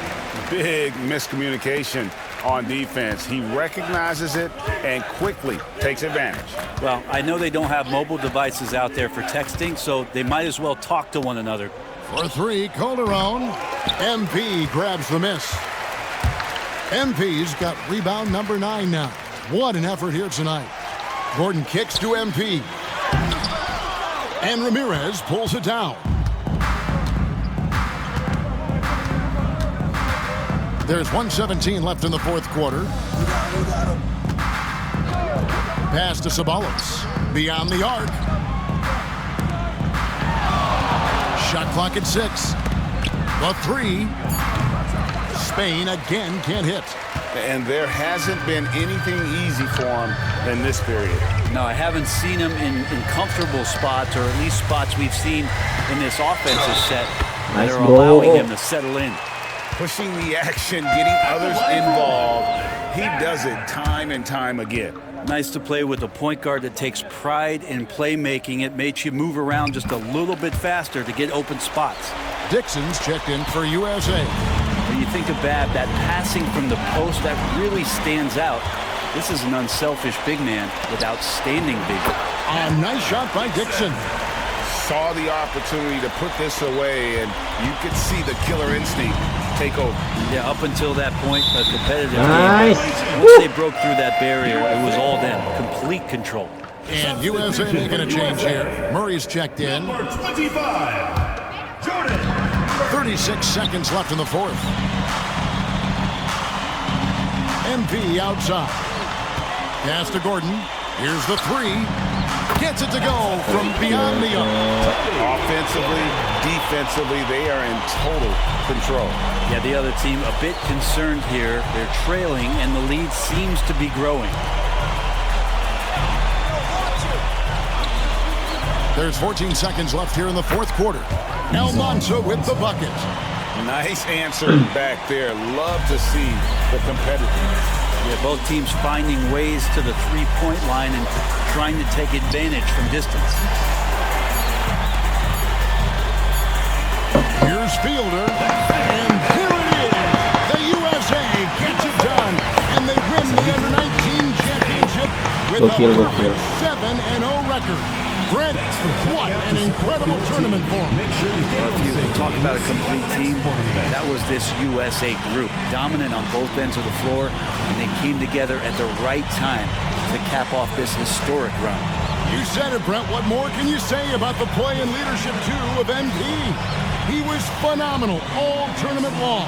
Big miscommunication on defense. He recognizes it and quickly takes advantage. Well, I know they don't have mobile devices out there for texting, so they might as well talk to one another. For 3, Calderon. MP grabs the miss. MP's got rebound number 9 now. What an effort here tonight. Gordon kicks to MP. And Ramirez pulls it down. There's 1:17 left in the fourth quarter. Pass to Ceballos. Beyond the arc. Shot clock at 6. The 3. Spain again can't hit. And there hasn't been anything easy for him in this period. No, I haven't seen him in comfortable spots, or at least spots we've seen in this offensive set that are allowing him to settle in. Pushing the action, getting others involved. He does it time and time again. Nice to play with a point guard that takes pride in playmaking. It makes you move around just a little bit faster to get open spots. Dixon's checked in for USA. When you think of Bab, that passing from the post, that really stands out. This is an unselfish big man with outstanding vision. A nice shot by Dixon. Saw the opportunity to put this away, and you could see the killer instinct take over. Yeah, up until that point, a competitive Nice. game. Once they broke through that barrier, it was all them. Complete control. And USA making a change here. Murray's checked in. Number 25, Jordan. 36 seconds left in the fourth. MP outside. Pass to Gordon. Here's the three. Gets it to go from beyond the arc. Offensively, defensively, they are in total control. Yeah, the other team a bit concerned here. They're trailing, and the lead seems to be growing. There's 14 seconds left here in the fourth quarter. Almanza with the bucket. Nice answer back there. Love to see the competitiveness. Yeah, both teams finding ways to the three-point line and trying to take advantage from distance. Here's Fielder, and here it is. The USA gets it done, and they win the Under-19 championship with a perfect 7-0 record. Brent, what an incredible tournament for them. Well, if you talk about a complete team, that was this USA group. Dominant on both ends of the floor, and they came together at the right time to cap off this historic run. You said it, Brent. What more can you say about the play and leadership, too, of MP? He was phenomenal all tournament long,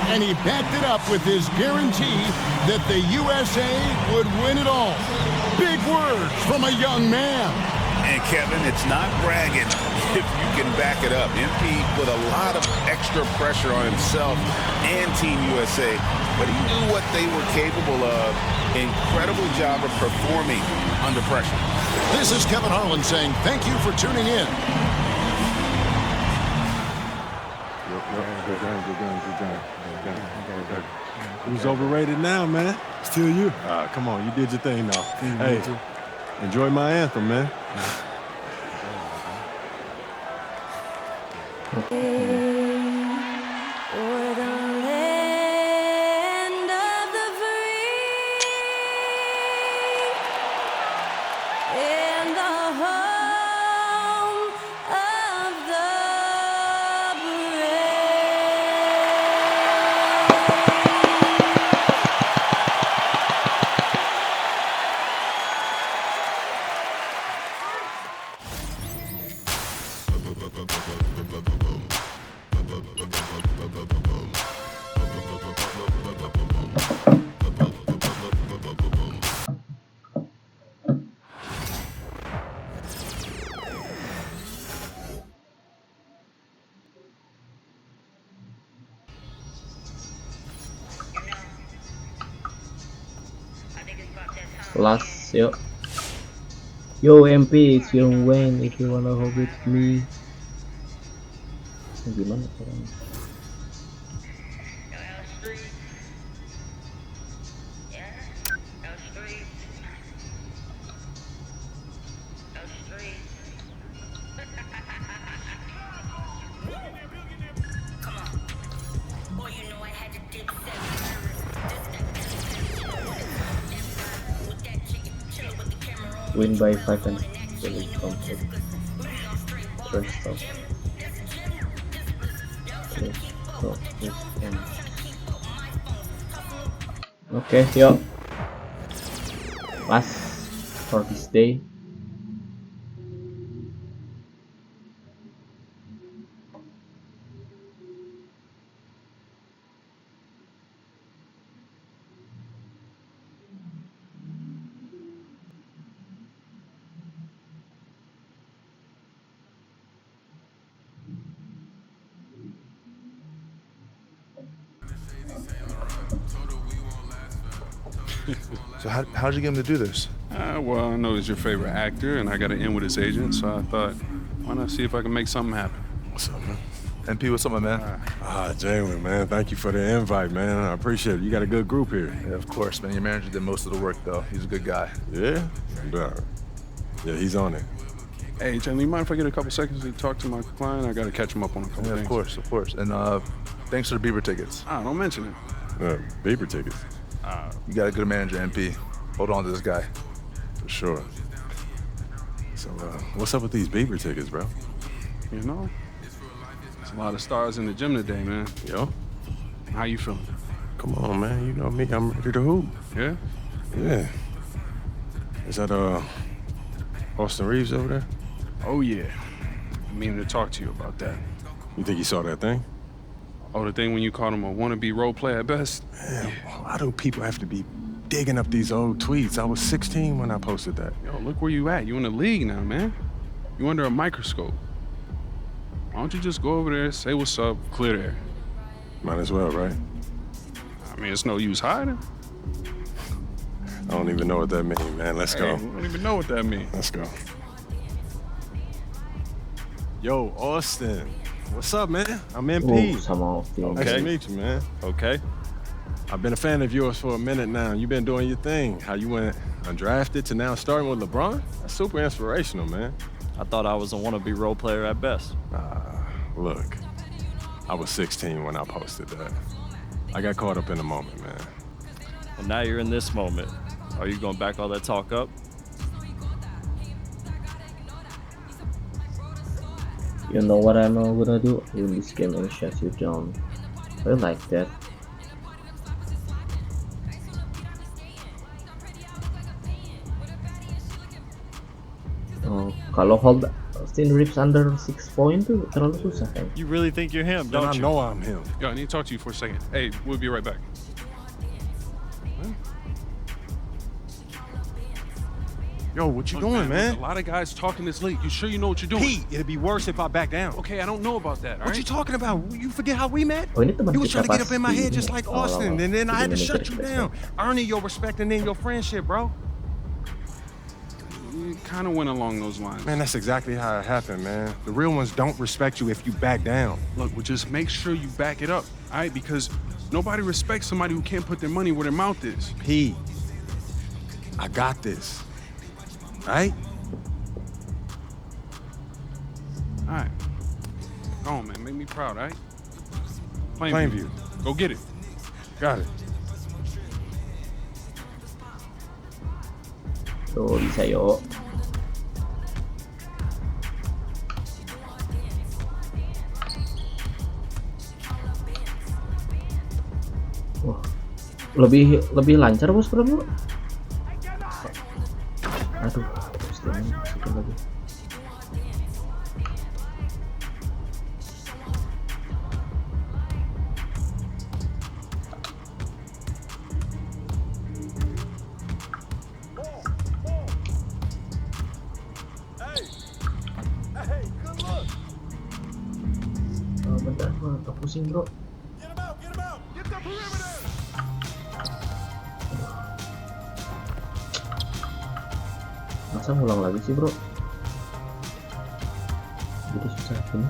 and he backed it up with his guarantee that the USA would win it all. Big words from a young man. And Kevin, it's not bragging if you can back it up. MP put a lot of extra pressure on himself and Team USA, but he knew what they were capable of. Incredible job of performing under pressure. This is Kevin Harlan saying thank you for tuning in. Who's overrated now, man? Still you. Come on, you did your thing now. Hey, enjoy my anthem, man. Last, yuk. Yo MP, it's your Wayne if you wanna hold with me. Gimana caranya? Win by 5 and really comfort. First stop. Okay, yuk. Last for this day. So how'd you get him to do this? Well, I know he's your favorite actor, and I got to in with his agent, so I thought, why not see if I can make something happen? What's up, man? MP, what's up, my man? Jalen, man, thank you for the invite, man. I appreciate it. You got a good group here. Yeah, of course, man. Your manager did most of the work, though. He's a good guy. Yeah? Yeah, he's on it. Hey, Jalen, you mind if I get a couple seconds to talk to my client? I got to catch him up on a couple things. Of course. And thanks for the Bieber tickets. Don't mention it. Bieber tickets? You got a good manager, MP. Hold on to this guy. For sure. So, what's up with these Bieber tickets, bro? You know, there's a lot of stars in the gym today, man. Yo? How you feeling? Come on, man. You know me. I'm ready to hoop. Yeah? Yeah. Is that, Austin Reeves over there? Oh, yeah. I mean to talk to you about that. You think he saw that thing? Oh, the thing when you called him a wannabe role player at best? Man, why do people have to be digging up these old tweets? I was 16 when I posted that. Yo, look where you at. You in the league now, man. You under a microscope. Why don't you just go over there, say what's up, clear the air? Might as well, right? I mean, it's no use hiding. I don't even know what that means, man. Let's go. I don't even know what that means. Let's go. Yo, Austin. What's up, man? I'm MP. Nice to meet you, man. Okay. I've been a fan of yours for a minute now. You've been doing your thing. How you went undrafted to now starting with LeBron? That's super inspirational, man. I thought I was a wannabe role player at best. Look, I was 16 when I posted that. I got caught up in the moment, man. And now you're in this moment. Are you gonna back all that talk up? You know what I'm gonna do? Win this game and shut you down. I like that. Oh, kalau hold thin rips under 6 point tuh terlalu susah kan? You really think you're him, don't you? I know I'm him. Yo, I need to talk to you for a second. Hey, we'll be right back. Yo, what you doing, man? A lot of guys talking this league. You sure you know what you're doing? Pete, it'd be worse if I back down. Okay, I don't know about that, all What right? you talking about? You forget how we met? Oh, ini teman You was kita trying to get up in my pasti head just like Austin, and then I had to shut you down, earning your respect and then your friendship, bro. It kind of went along those lines. Man, that's exactly how it happened, man. The real ones don't respect you if you back down. Look, well, just make sure you back it up, all right? Because nobody respects somebody who can't put their money where their mouth is. P, I got this, right? All right. Go on, man. Make me proud, all right? Plainview. Go get it. Got it. Tuh bisa yo. Wah, lebih lancar bos bro. Aduh, sekali lagi. Bentar, agak pusing bro. Masa ngulang lagi sih bro? Jadi susah gini.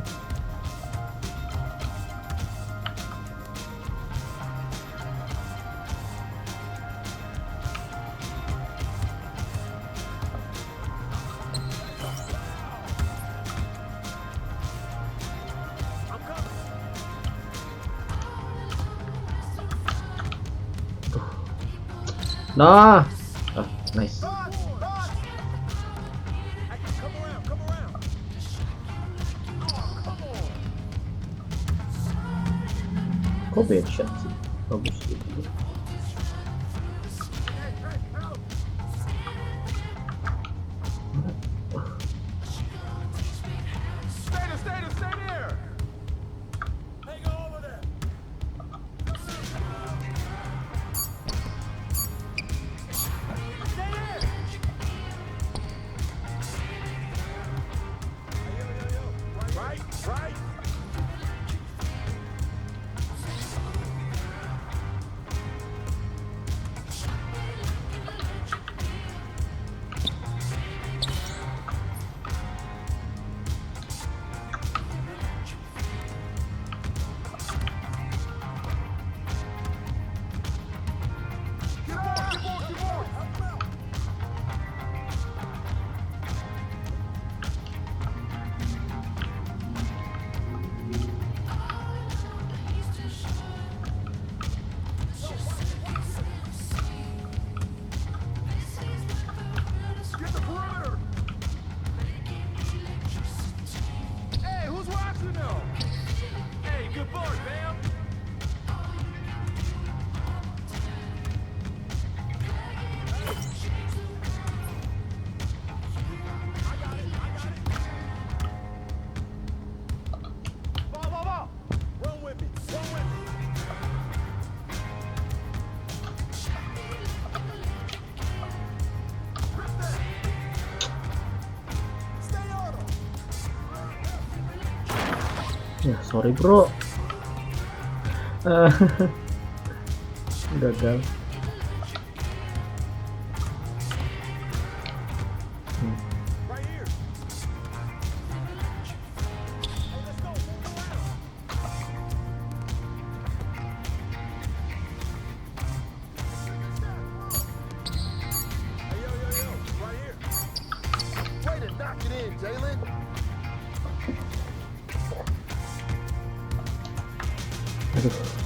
Nah, nice. Kok bad shot sih? Bagus gitu. Sorry bro. Gagal. Aduh.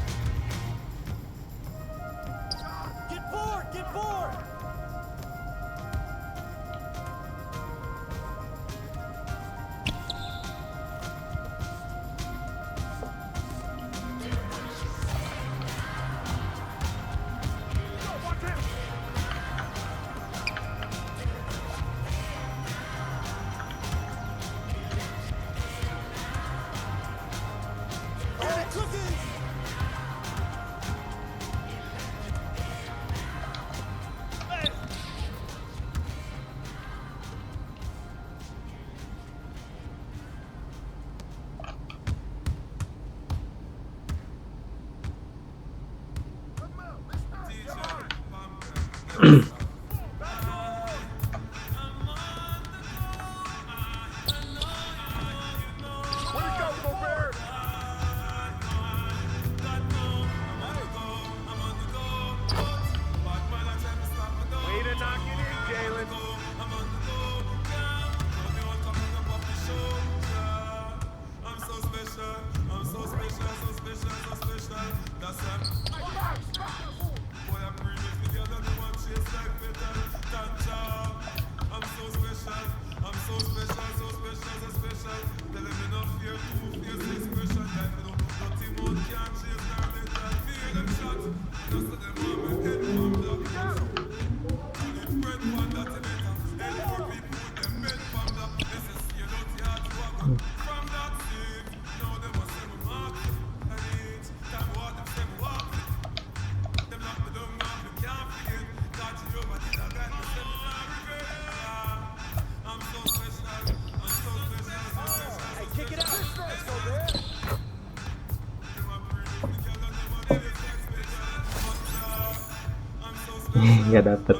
Nggak dapet.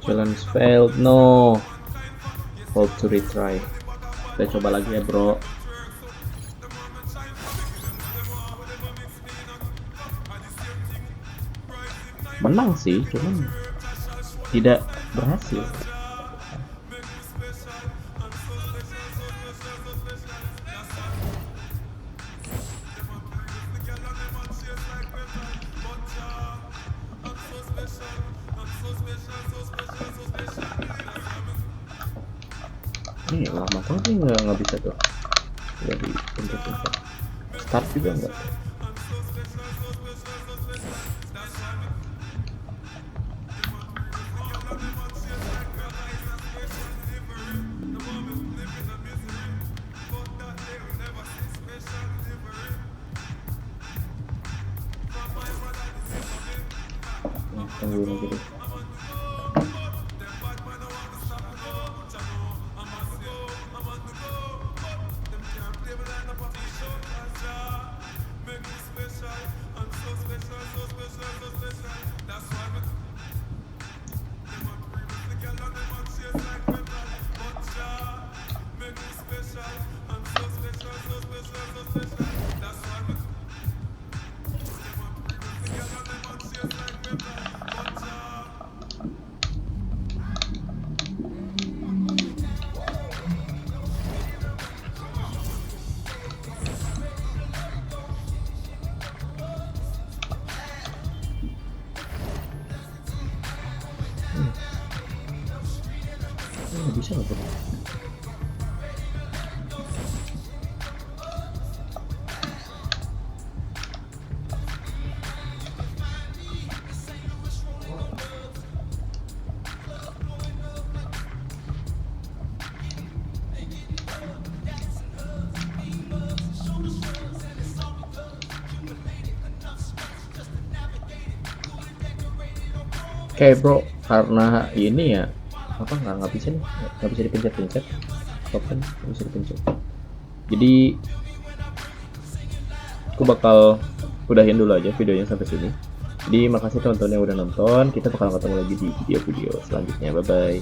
Challenge failed, no. Hold to retry. Kita coba lagi ya bro. Menang sih, cuman tidak berhasil. Ini lama banget nih nggak bisa tuh. Jadi pencet-pencet. Start juga nggak. Tungguin aja deh. Bisa nggak bro? Oke bro, karena ini ya apa nggak bisa nih, nggak bisa dipencet-pencet, token nggak bisa dipencet. Jadi aku bakal udahin dulu aja videonya sampai sini. Jadi makasih teman-teman yang udah nonton. Kita bakal ketemu lagi di video-video selanjutnya. Bye bye.